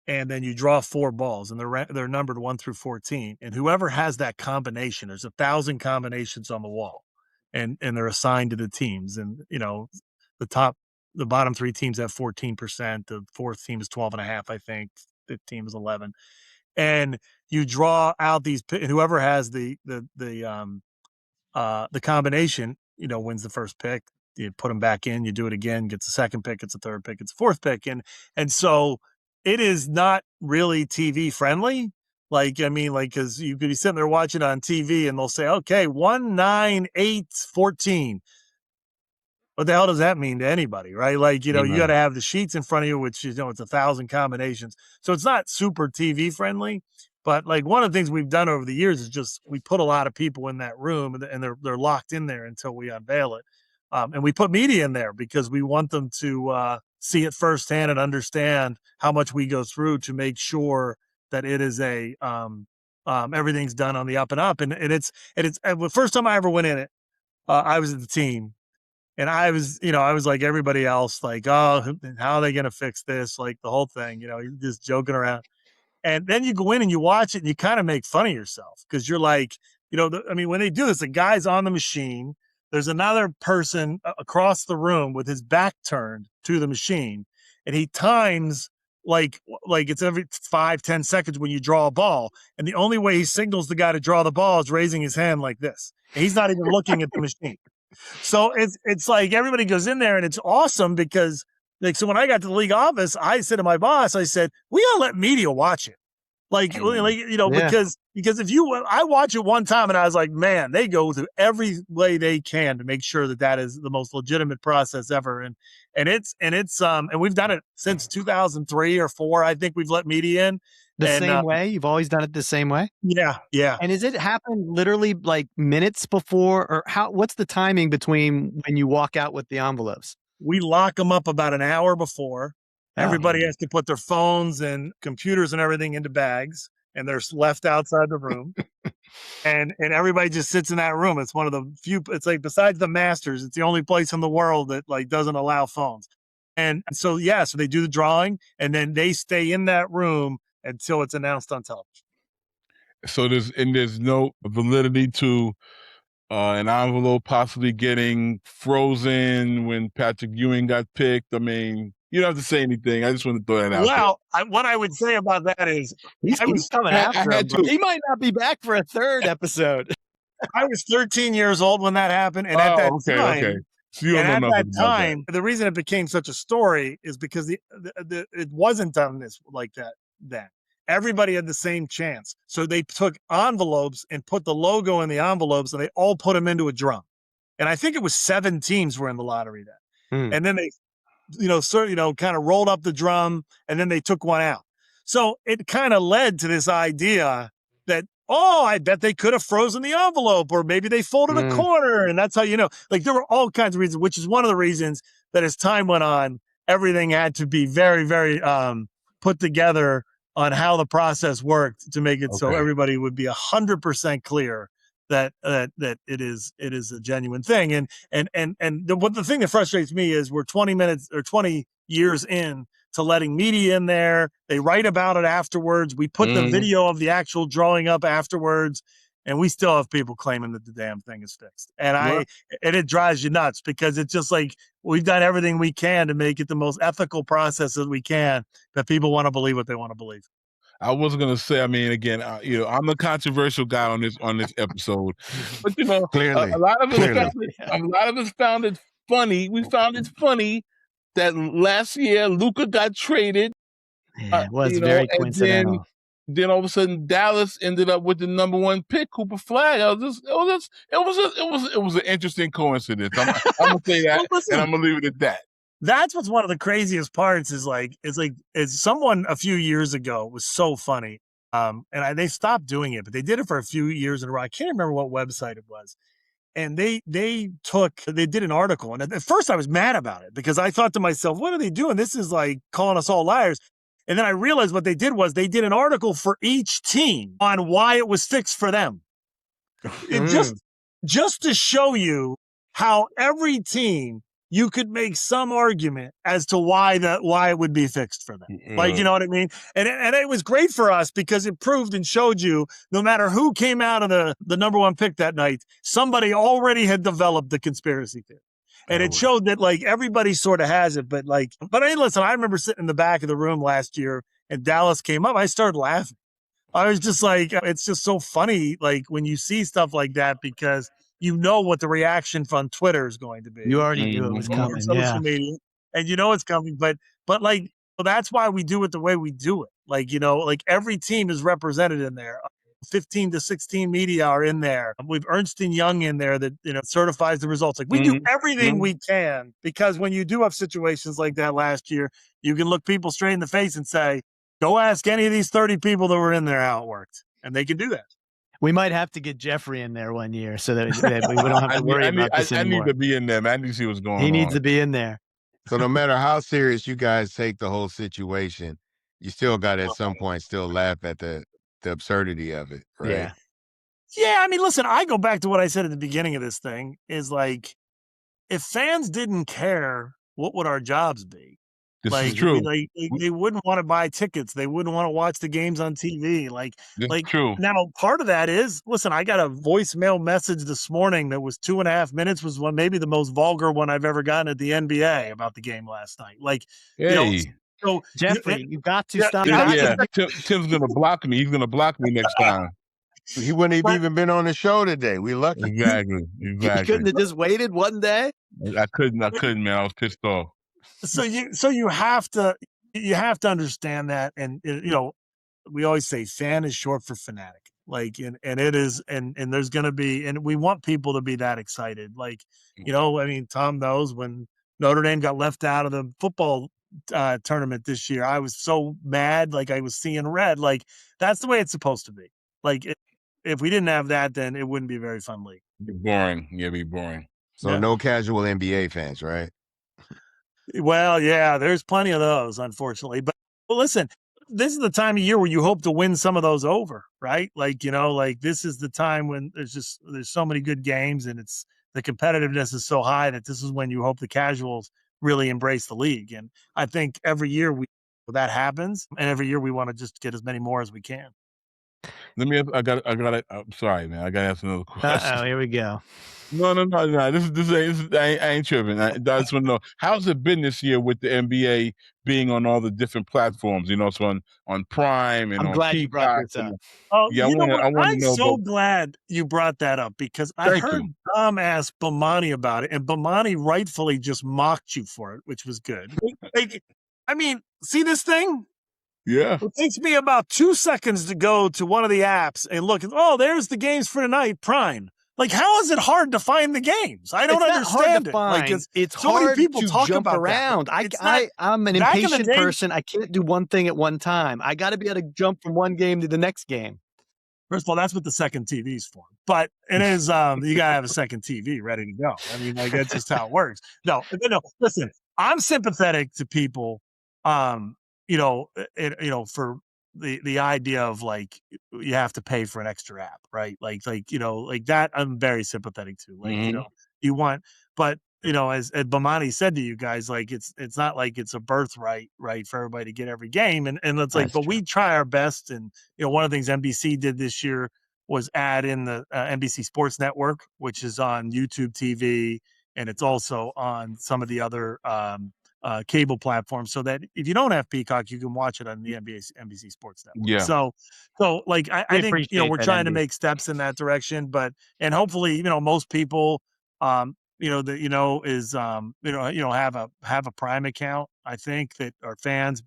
and then you draw 4 balls, and they're numbered 1 through 14. And whoever has that combination, there's 1,000 combinations on the wall, and they're assigned to the teams. And the bottom 3 teams have 14%. The 4th team is 12.5, I think. 5th team is 11. and you draw out these, and whoever has the combination, wins the first pick. You put them back in, you do it again, gets a second pick, it's a third pick, it's a fourth pick. And so it is not really TV friendly. Cause you could be sitting there watching on TV and they'll say, okay, 1, 9, 8, 14. What the hell does that mean to anybody, right? You got to have the sheets in front of you, which, it's 1,000 combinations. So it's not super TV friendly. But one of the things we've done over the years is just we put a lot of people in that room and they're locked in there until we unveil it. And we put media in there because we want them to see it firsthand and understand how much we go through to make sure that it is everything's done on the up and up. And the first time I ever went in it, I was at the team. And I was like everybody else, oh, how are they going to fix this? The whole thing, just joking around. And then you go in and you watch it and you kind of make fun of yourself because you're like, when they do this, the guy's on the machine. There's another person across the room with his back turned to the machine. And he times like it's every 5-10 seconds when you draw a ball. And the only way he signals the guy to draw the ball is raising his hand like this. And he's not even looking at the machine. So it's like everybody goes in there and it's awesome because so when I got to the league office, I said to my boss, I said, we gotta let media watch it. Because I watch it one time and I was like, man, they go through every way they can to make sure that is the most legitimate process ever. And we've done it since 2003 or 4. I think we've let media in. The same way? You've always done it the same way? Yeah, yeah. And is it happen literally minutes before, or what's the timing between when you walk out with the envelopes? We lock them up about an hour before. Everybody has to put their phones and computers and everything into bags, and they're left outside the room. and everybody just sits in that room. It's one of the few, it's besides the Masters, it's the only place in the world that doesn't allow phones. And so, so they do the drawing and then they stay in that room until it's announced on television. So there's no validity to an envelope possibly getting frozen when Patrick Ewing got picked. I mean, you don't have to say anything. I just want to throw that out. Well, what I would say about that is he's coming after him. He might not be back for a third episode. I was 13 years old when that happened, and at that time, so you don't know nothing about that. The reason it became such a story is because it wasn't done like that then. Everybody had the same chance. So they took envelopes and put the logo in the envelopes and they all put them into a drum. And I think it was 7 teams were in the lottery then. And then they, kind of rolled up the drum and then they took one out. So it kind of led to this idea that, I bet they could have frozen the envelope or maybe they folded a corner. And that's how, there were all kinds of reasons, which is one of the reasons that as time went on, everything had to be very, very put together on how the process worked to make it so everybody would be 100% clear that it is a genuine thing. And the thing that frustrates me is we're 20 years in to letting media in there. They write about it afterwards. We put the video of the actual drawing up afterwards, and we still have people claiming that the damn thing is fixed. And it drives you nuts because it's just we've done everything we can to make it the most ethical process that we can, but people want to believe what they want to believe. I wasn't going to say, again, I'm the controversial guy on this episode, but clearly, a lot of us found it funny. We found it funny that last year Luka got traded. Yeah, it was very coincidental. Then all of a sudden Dallas ended up with the number 1 pick, Cooper Flag. It was an interesting coincidence. I'm gonna say that, and I'm gonna leave it at that. That's what's one of the craziest parts is someone a few years ago was so funny. They stopped doing it, but they did it for a few years in a row. I can't remember what website it was. And they did an article. And at first I was mad about it because I thought to myself, what are they doing? This is calling us all liars. And then I realized what they did was they did an article for each team on why it was fixed for them. Just to show you how every team, you could make some argument as to why it would be fixed for them. You know what I mean? And it was great for us because it proved and showed you no matter who came out of the number 1 pick that night, somebody already had developed the conspiracy theory. And it showed that everybody sort of has it, but listen, I remember sitting in the back of the room last year and Dallas came up. I started laughing. I was just like, it's just so funny, like when you see stuff like that, because you know what the reaction from Twitter is going to be. You already knew it was coming, social media, and you know it's coming. But like, well, that's why we do it the way we do it. Like, you know, like every team is represented in there. 15 to 16 media are in there. We've Ernst & Young in there that, you know, certifies the results. Like we do everything we can, because when you do have situations like that last year, you can look people straight in the face and say, go ask any of these 30 people that were in there how it worked. And they can do that. We might have to get Jeffrey in there one year so that we don't have to worry about this anymore. I need to be in there, man. I need to see what's going on. He needs to be in there. So no matter how serious you guys take the whole situation, you still got at some point still laugh at the absurdity of it, right? Yeah, I mean, listen, I go back to what I said at the beginning of this thing is like, if fans didn't care, what would our jobs be? This is true. They wouldn't want to buy tickets. They wouldn't want to watch the games on TV. True. Now, part of that is, listen, I got a voicemail message this morning that was 2.5 minutes, was one, maybe the most vulgar one I've ever gotten at the NBA about the game last night. Like, hey. You know, so Jeffrey, you got to stop. Yeah. Tim's going to block me. He's going to block me next time. He wouldn't have even been on the show today. We lucky. Exactly. You couldn't have just waited one day? I couldn't, man. I was pissed off. So you have to understand that. And, you know, we always say fan is short for fanatic. Like, and it is, and there's going to be, and we want people to be that excited. Like, you know, I mean, Tom knows when Notre Dame got left out of the football tournament this year, I was so mad. Like I was seeing red. Like that's the way it's supposed to be. Like if we didn't have that, then it wouldn't be a very fun league. Be boring. Yeah, be boring. So no casual NBA fans, right? Well, yeah, there's plenty of those, unfortunately. But listen, this is the time of year where you hope to win some of those over, right? Like, you know, like this is the time when there's so many good games, and the competitiveness is so high that this is when you hope the casuals really embrace the league. And I think every year that happens, and every year we want to just get as many more as we can. I'm sorry, man. I got to ask another question. Uh-oh, here we go. No. I ain't tripping. I just want to know, how's it been this year with the NBA being on all the different platforms? You know, it's on Prime and I'm on glad Peacock. you brought this up. Oh, yeah, I'm so glad you brought that up, because I heard Tom ask Bomani about it, and Bomani rightfully just mocked you for it, which was good. Like, I mean, see this thing? Yeah. It takes me about 2 seconds to go to one of the apps and look. Oh, there's the games for tonight, Prime. Like, how is it hard to find the games? I don't understand it. Like, it's so hard many people to talk jump about around. I'm an impatient person. I can't do one thing at one time. I got to be able to jump from one game to the next game. First of all, that's what the second TV's for. But it is, you got to have a second TV ready to go. I mean, like, that's just how it works. No, listen, I'm sympathetic to people, you know, for the idea of like, you have to pay for an extra app, right? Like, you know, like that I'm very sympathetic to. Like, you know, you want, but you know, as Bomani said to you guys, like it's not like it's a birthright, right, for everybody to get every game. And it's like, but we try our best. And, you know, one of the things NBC did this year was add in the NBC Sports Network, which is on YouTube TV, and it's also on some of the other cable platforms, so that if you don't have Peacock, you can watch it on the NBC Sports Network. Yeah. So like I think, you know, we're trying to make steps in that direction, and hopefully, you know, most people, you know, that, you know, is, you know, have a Prime account, I think, that are fans.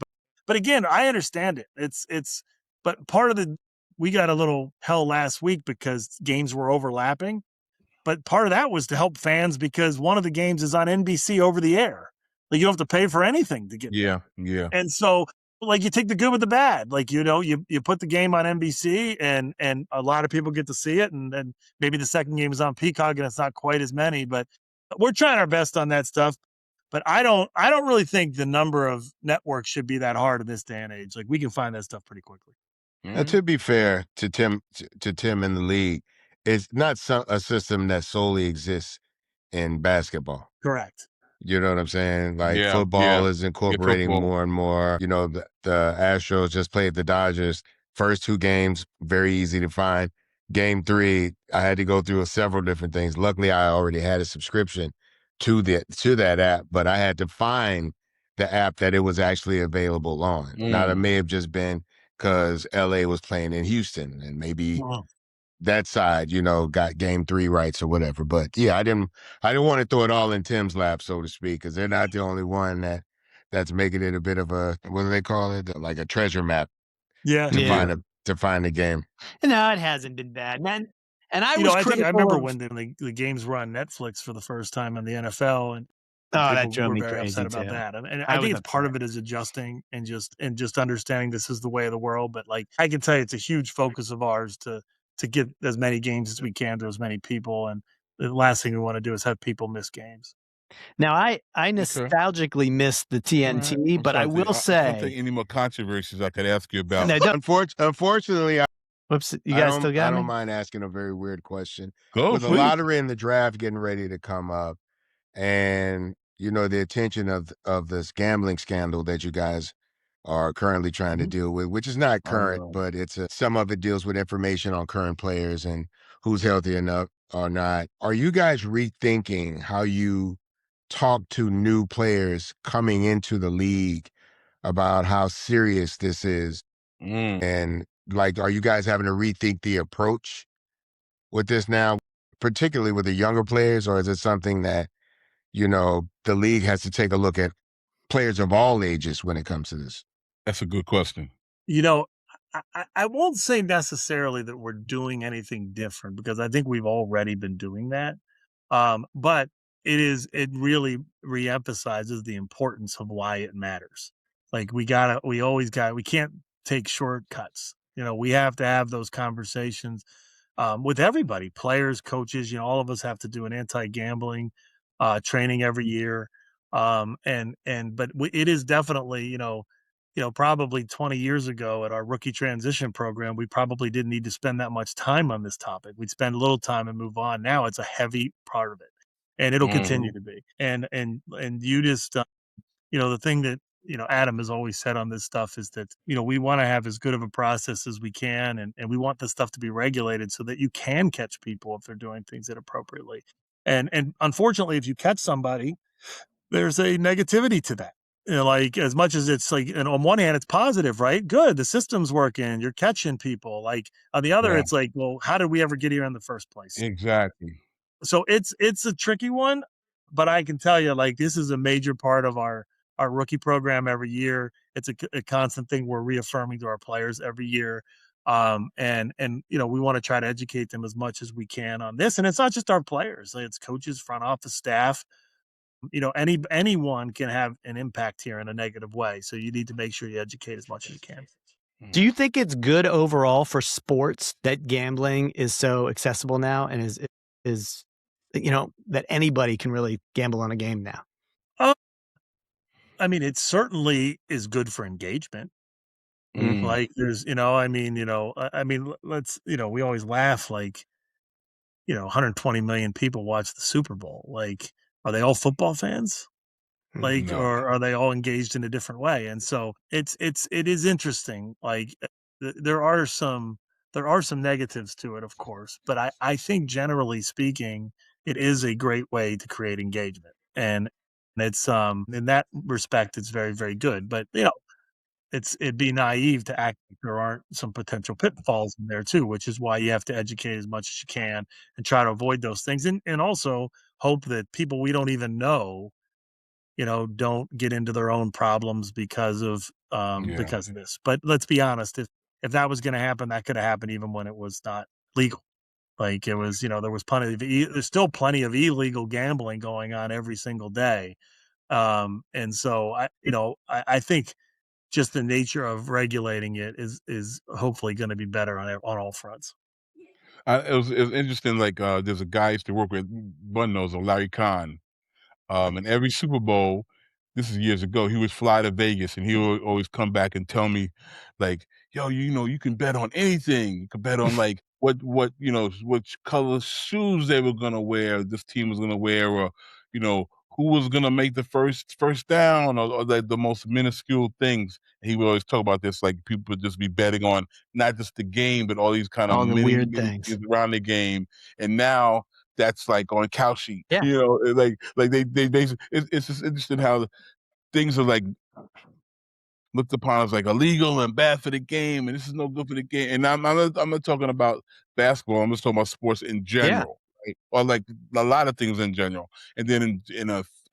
But again, I understand it. But part of we got a little hell last week because games were overlapping. But part of that was to help fans because one of the games is on NBC over the air. Like, you don't have to pay for anything to get there. Yeah. And so, like, you take the good with the bad. Like, you know, you put the game on NBC and a lot of people get to see it. And then maybe the second game is on Peacock and it's not quite as many. But we're trying our best on that stuff. But I don't really think the number of networks should be that hard in this day and age. Like, we can find that stuff pretty quickly. Now, to be fair to Tim in the league, it's not a system that solely exists in basketball. Correct. You know what I'm saying? Like, football is incorporating more and more. You know, the Astros just played the Dodgers. First two games, very easy to find. Game 3, I had to go through several different things. Luckily, I already had a subscription to that app, but I had to find the app that it was actually available on. Now, it may have just been because LA was playing in Houston, and maybe that side, got game 3 rights or whatever. But yeah, I didn't want to throw it all in Tim's lap, so to speak, because they're not the only one that's making it a bit of a, what do they call it? Like a treasure map. Yeah. To find a game. No, it hasn't been bad, man. And I was critical. I remember when the games were on Netflix for the first time in the NFL, and that drove me very crazy upset about too. that. And I think it's part of it is adjusting and just understanding this is the way of the world. But like I can tell you, it's a huge focus of ours to get as many games as we can to as many people. And the last thing we want to do is have people miss games. Now, I nostalgically miss the TNT, right. but I will say, I don't think any more controversies I could ask you about. Unfortunately, whoops, you guys still got me? I don't mind asking a very weird question. With the lottery and the draft getting ready to come up, and the attention of this gambling scandal that you guys are currently trying to deal with, which is not current, but it's some of it deals with information on current players and who's healthy enough or not. Are you guys rethinking how you talk to new players coming into the league about how serious this is? And like, are you guys having to rethink the approach with this now, particularly with the younger players, or is it something that, the league has to take a look at players of all ages when it comes to this? That's a good question. I won't say necessarily that we're doing anything different, because I think we've already been doing that. But it really reemphasizes the importance of why it matters. Like we can't take shortcuts. We have to have those conversations with everybody, players, coaches. All of us have to do an anti-gambling training every year. But it is definitely, probably 20 years ago at our rookie transition program, we probably didn't need to spend that much time on this topic. We'd spend a little time and move on. Now it's a heavy part of it, and it'll continue to be. And you just, the thing that, Adam has always said on this stuff is that, we want to have as good of a process as we can. And we want this stuff to be regulated so that you can catch people if they're doing things inappropriately. And unfortunately, if you catch somebody, there's a negativity to that. Like as much as it's like, and on one hand, it's positive, right? Good. The system's working. You're catching people. Like on the other, it's like, well, how did we ever get here in the first place? Exactly. So it's a tricky one, but I can tell you, like, this is a major part of our rookie program every year. It's a constant thing we're reaffirming to our players every year. And we want to try to educate them as much as we can on this. And it's not just our players, it's coaches, front office staff. Anyone can have an impact here in a negative way. So you need to make sure you educate as much as you can. Do you think it's good overall for sports that gambling is so accessible now and is that anybody can really gamble on a game now? I mean, it certainly is good for engagement. Like there's, let's, we always laugh, like, 120 million people watch the Super Bowl. Like, are they all football fans? Like, No. or are they all engaged in a different way? And so it is interesting. Like there are some negatives to it, of course, but I think generally speaking, it is a great way to create engagement. And it's in that respect, it's very, very good. But it'd be naive to act like there aren't some potential pitfalls in there too, which is why you have to educate as much as you can and try to avoid those things. And also hope that people we don't even know, don't get into their own problems because of this. But let's be honest, if that was going to happen, that could have happened even when it was not legal. Like it was, there was there's still plenty of illegal gambling going on every single day. And so I think just the nature of regulating it is hopefully going to be better on all fronts. It was interesting. Like there's a guy I used to work with, Bun knows him, Larry Kahn. And every Super Bowl, this is years ago, he would fly to Vegas and he would always come back and tell me, like, yo, you can bet on anything. You can bet on like what which color shoes they were gonna wear, this team was gonna wear, or who was gonna make the first down, or like the most minuscule things. And he would always talk about this, like people would just be betting on not just the game, but all these kind of the weird things around the game. And now that's like on Kalshi, yeah. Like they it's just interesting how things are like looked upon as like illegal and bad for the game, and this is no good for the game. And I'm not talking about basketball. I'm just talking about sports in general, right? Or like a lot of things in general. And then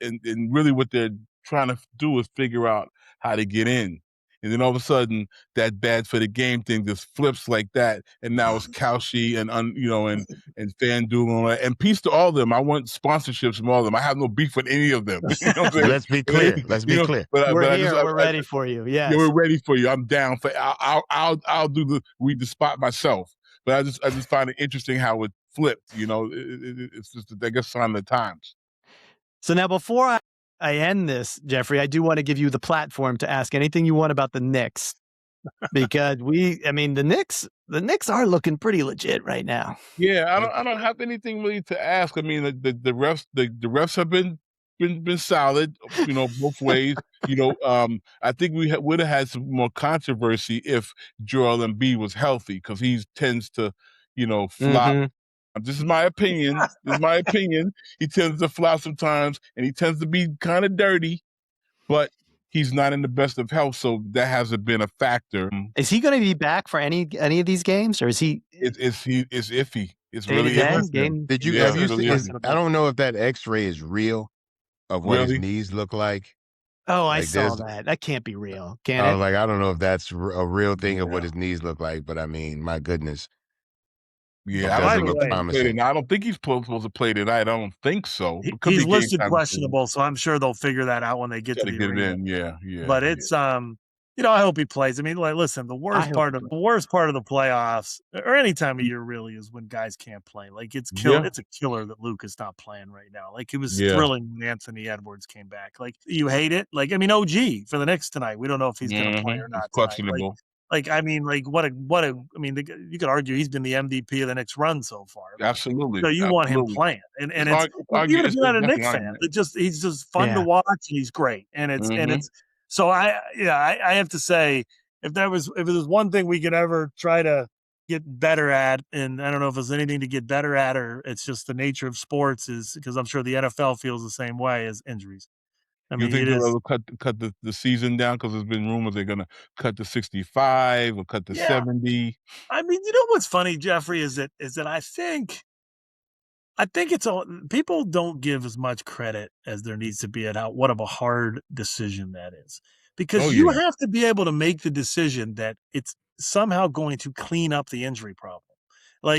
in really what they're trying to do is figure out how to get in. And then all of a sudden, that bad for the game thing just flips like that, and now it's Kalshi and FanDuel and all that. And peace to all of them. I want sponsorships from all of them. I have no beef with any of them. You know what I'm saying? Let's be clear. Let's be clear. We're here. We're ready for you. Yes. Yeah, we're ready for you. I'm down for. I'll read the spot myself. But I just find it interesting how it flipped. It's just I guess sign of the times. So now before I end this, Jeffrey, I do want to give you the platform to ask anything you want about the Knicks, because the Knicks are looking pretty legit right now. Yeah, I don't have anything really to ask. I mean, the refs have been solid, both ways. I think we would have had some more controversy if Joel Embiid was healthy, because he tends to, flop. Mm-hmm. This is my opinion. He tends to flop sometimes, and he tends to be kind of dirty, but he's not in the best of health, so that hasn't been a factor. Is he going to be back for any of these games, or is he? It's iffy. It's really iffy. Did you? Have you seen? I don't know if that X-ray is real of what his knees look like. Oh, I saw that. That can't be real. Can it? I was like, I don't know if that's a real thing of what his knees look like, but I mean, my goodness. Yeah, I don't think he's supposed to play tonight. I don't think so. He's listed questionable, so I'm sure they'll figure that out when they get to the arena. Yeah. But it's I hope he plays. I mean, like, listen, the worst part of the playoffs, or any time of year really, is when guys can't play. Like, it's a killer that Luke is not playing right now. Like, it was thrilling when Anthony Edwards came back. Like, you hate it. Like, I mean, OG for the Knicks tonight. We don't know if he's going to play or not. It's questionable. You could argue he's been the MVP of the Knicks run so far. Absolutely. So you want him playing, and it's even if you're not a Knicks fan, he's just fun to watch, and he's great, and it's so I have to say, if there was one thing we could ever try to get better at, and I don't know if there's anything to get better at, or it's just the nature of sports, is because I'm sure the NFL feels the same way, as injuries. I mean, you think they'll cut the season down, because there's been rumors they're going to cut to 65 or cut to 70? I mean, you know what's funny, Jeffrey, is that I think it's all, people don't give as much credit as there needs to be at what of a hard decision that is, because you have to be able to make the decision that it's somehow going to clean up the injury problem, or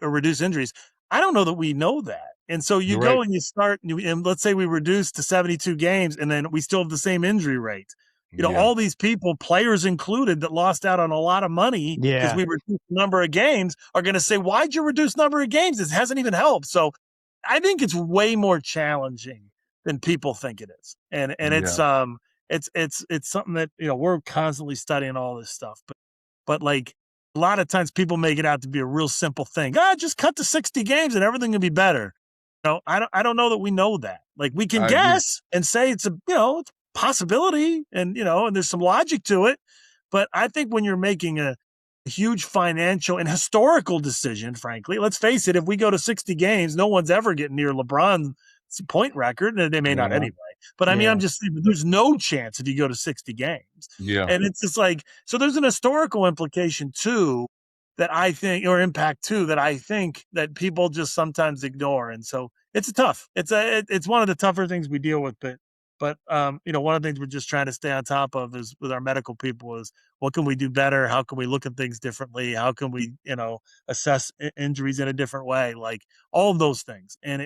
reduce injuries. I don't know that we know that. And so you go and you start, and let's say we reduce to 72 games, and then we still have the same injury rate. All these people, players included, that lost out on a lot of money because we reduced the number of games, are going to say, why'd you reduce the number of games? It hasn't even helped. So I think it's way more challenging than people think it is. And it's something that, we're constantly studying all this stuff, but like, a lot of times people make it out to be a real simple thing. Just cut to 60 games and everything will be better. I don't know that we know that. Like, we can guess and say it's it's a possibility, and and there's some logic to it. But I think when you're making a huge financial and historical decision, frankly, let's face it, if we go to 60 games, no one's ever getting near LeBron's point record. They may not anyway. But I mean, I'm just saying, there's no chance if you go to 60 games. Yeah. And it's just like, so there's an historical implication too, that I think, or impact too, that I think that people just sometimes ignore. And so it's tough. It's one of the tougher things we deal with, but one of the things we're just trying to stay on top of is with our medical people is, what can we do better? How can we look at things differently? How can we, assess injuries in a different way? Like, all of those things. And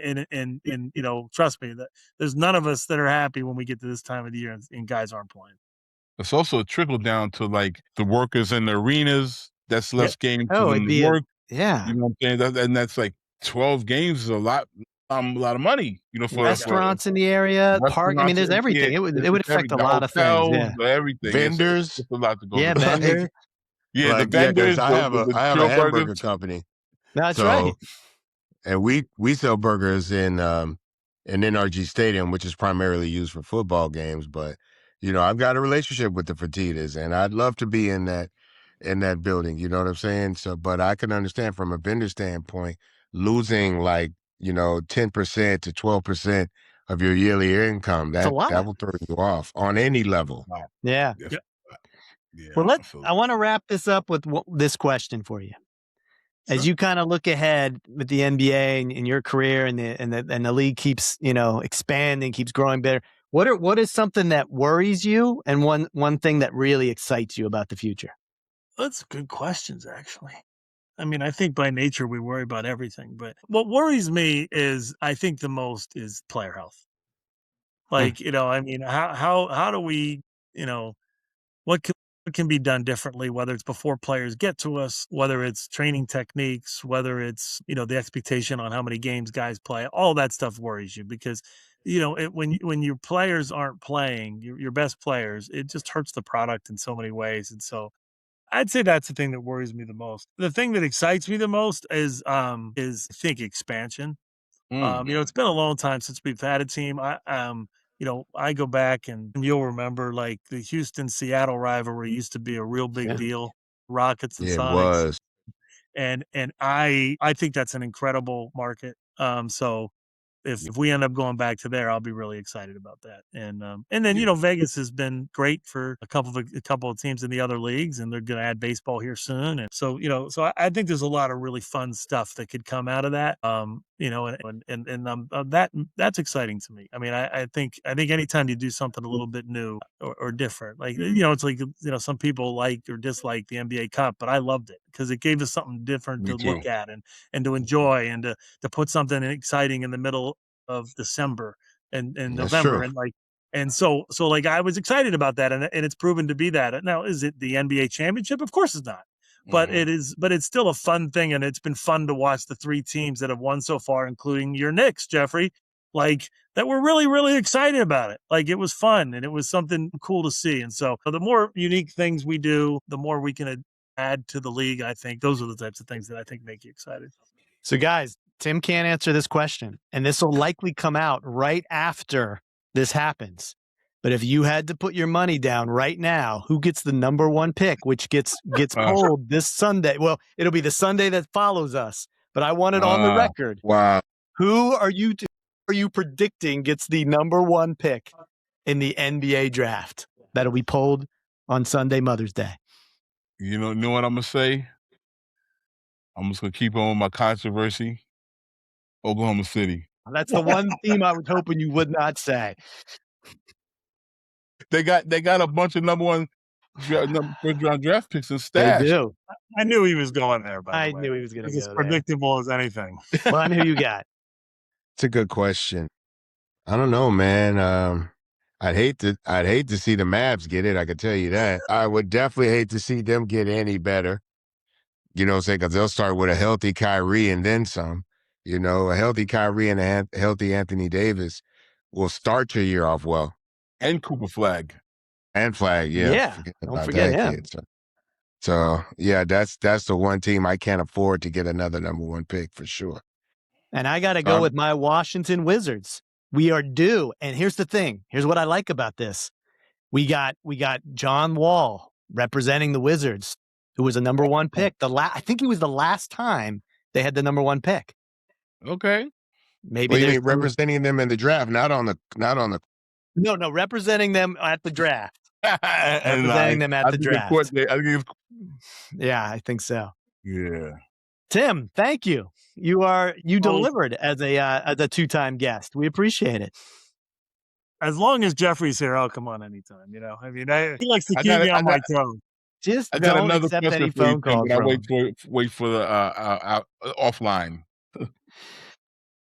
trust me, that there's none of us that are happy when we get to this time of the year and guys aren't playing. It's also a trickle down to, like, the workers in the arenas. That's less games to work. You know what I'm saying? And that's like 12 games is a lot of money. For restaurants in the area, park. I mean, there's everything. It would affect a lot of things. Everything. Vendors. It's a lot to go. Vendors. The vendors. I have a hamburger company. That's right. And we sell burgers in NRG Stadium, which is primarily used for football games. But I've got a relationship with the Fertittas, and I'd love to be in that building. You know what I'm saying? So, but I can understand from a vendor standpoint, losing 10% to 12% of your yearly income. That will throw you off on any level. Wow. Yeah. Yeah. Well, I want to wrap this up with this question for you. As you kind of look ahead with the NBA and your career, and the league keeps, expanding, keeps growing better. What is something that worries you, and one thing that really excites you about the future? That's good questions, actually. I mean, I think by nature we worry about everything, but what worries me is, I think the most is player health. Like, I mean, how do we, what can be done differently, whether it's before players get to us, whether it's training techniques, whether it's, the expectation on how many games guys play, all that stuff worries you because, when your players aren't playing, your best players, it just hurts the product in so many ways. And so I'd say that's the thing that worries me the most. The thing that excites me the most is I think expansion. It's been a long time since we've had a team. I go back and you'll remember like the Houston-Seattle rivalry used to be a real big deal. Rockets and Sonics. It was. And I think that's an incredible market. So if we end up going back to there, I'll be really excited about that. And then Vegas has been great for a couple of teams in the other leagues, and they're going to add baseball here soon. And so so I think there's a lot of really fun stuff that could come out of that. That's exciting to me. I mean, I think anytime you do something a little bit new or different, like it's like some people like or dislike the NBA Cup, but I loved it because it gave us something different to look at and to enjoy and to put something exciting in the middle of December and November. And so I was excited about that, and it's proven to be that. Now, is it the NBA championship? Of course it's not. But it's still a fun thing, and it's been fun to watch the three teams that have won so far, including your Knicks, Jeffrey, like that were really, really excited about it. Like it was fun and it was something cool to see. And so the more unique things we do, the more we can add to the league. I think those are the types of things that I think make you excited. So guys, Tim can't answer this question, and this will likely come out right after this happens. But if you had to put your money down right now, who gets the number one pick, which gets pulled this Sunday? Well, it'll be the Sunday that follows us, but I want it on the record. Wow. Who are you predicting gets the number one pick in the NBA draft? That'll be pulled on Sunday, Mother's Day. You know what I'm going to say? I'm just going to keep on my controversy. Oklahoma City. That's the one team I was hoping you would not say. They got a bunch of number one first round draft picks and stash. They do. I knew he was going there. I knew he was going to go there. It's predictable as anything. Bun, who you got? It's a good question. I don't know, man. I'd hate to see the Mavs get it. I could tell you that. I would definitely hate to see them get any better. You know what I'm saying? Because they'll start with a healthy Kyrie and then some. A healthy Kyrie and a healthy Anthony Davis will start your year off well. And Cooper Flag. And Flag, yeah. Yeah, don't forget him. So, yeah, that's the one team I can't afford to get another number one pick for sure. And I got to go with my Washington Wizards. We are due. And here's the thing. Here's what I like about this. We got John Wall representing the Wizards, who was a number one pick. I think he was the last time they had the number one pick. Okay. Maybe they're representing them in the draft, not on the. No, representing them at the draft. Representing them at the draft. Yeah, I think so. Yeah. Tim, thank you. You delivered as a two-time guest. We appreciate it. As long as Jeffrey's here, I'll come on anytime. I mean, he likes to keep me on my toes. Just I got don't another accept any phone calls. I wait for the offline.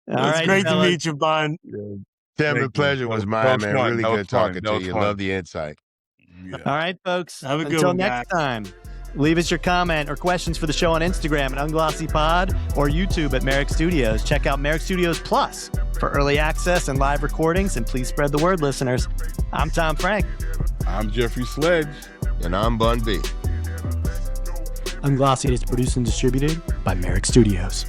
It's great to meet you, Bun. Tim, the pleasure was mine, man. Really good talking to you. Love the insight. Yeah. All right, folks. Have a good Until one, next time, leave us your comment or questions for the show on Instagram at Unglossy Pod or YouTube at Merrick Studios. Check out Merrick Studios Plus for early access and live recordings, and please spread the word, listeners. I'm Tom Frank. I'm Jeffrey Sledge. And I'm Bun B. Unglossy is produced and distributed by Merrick Studios.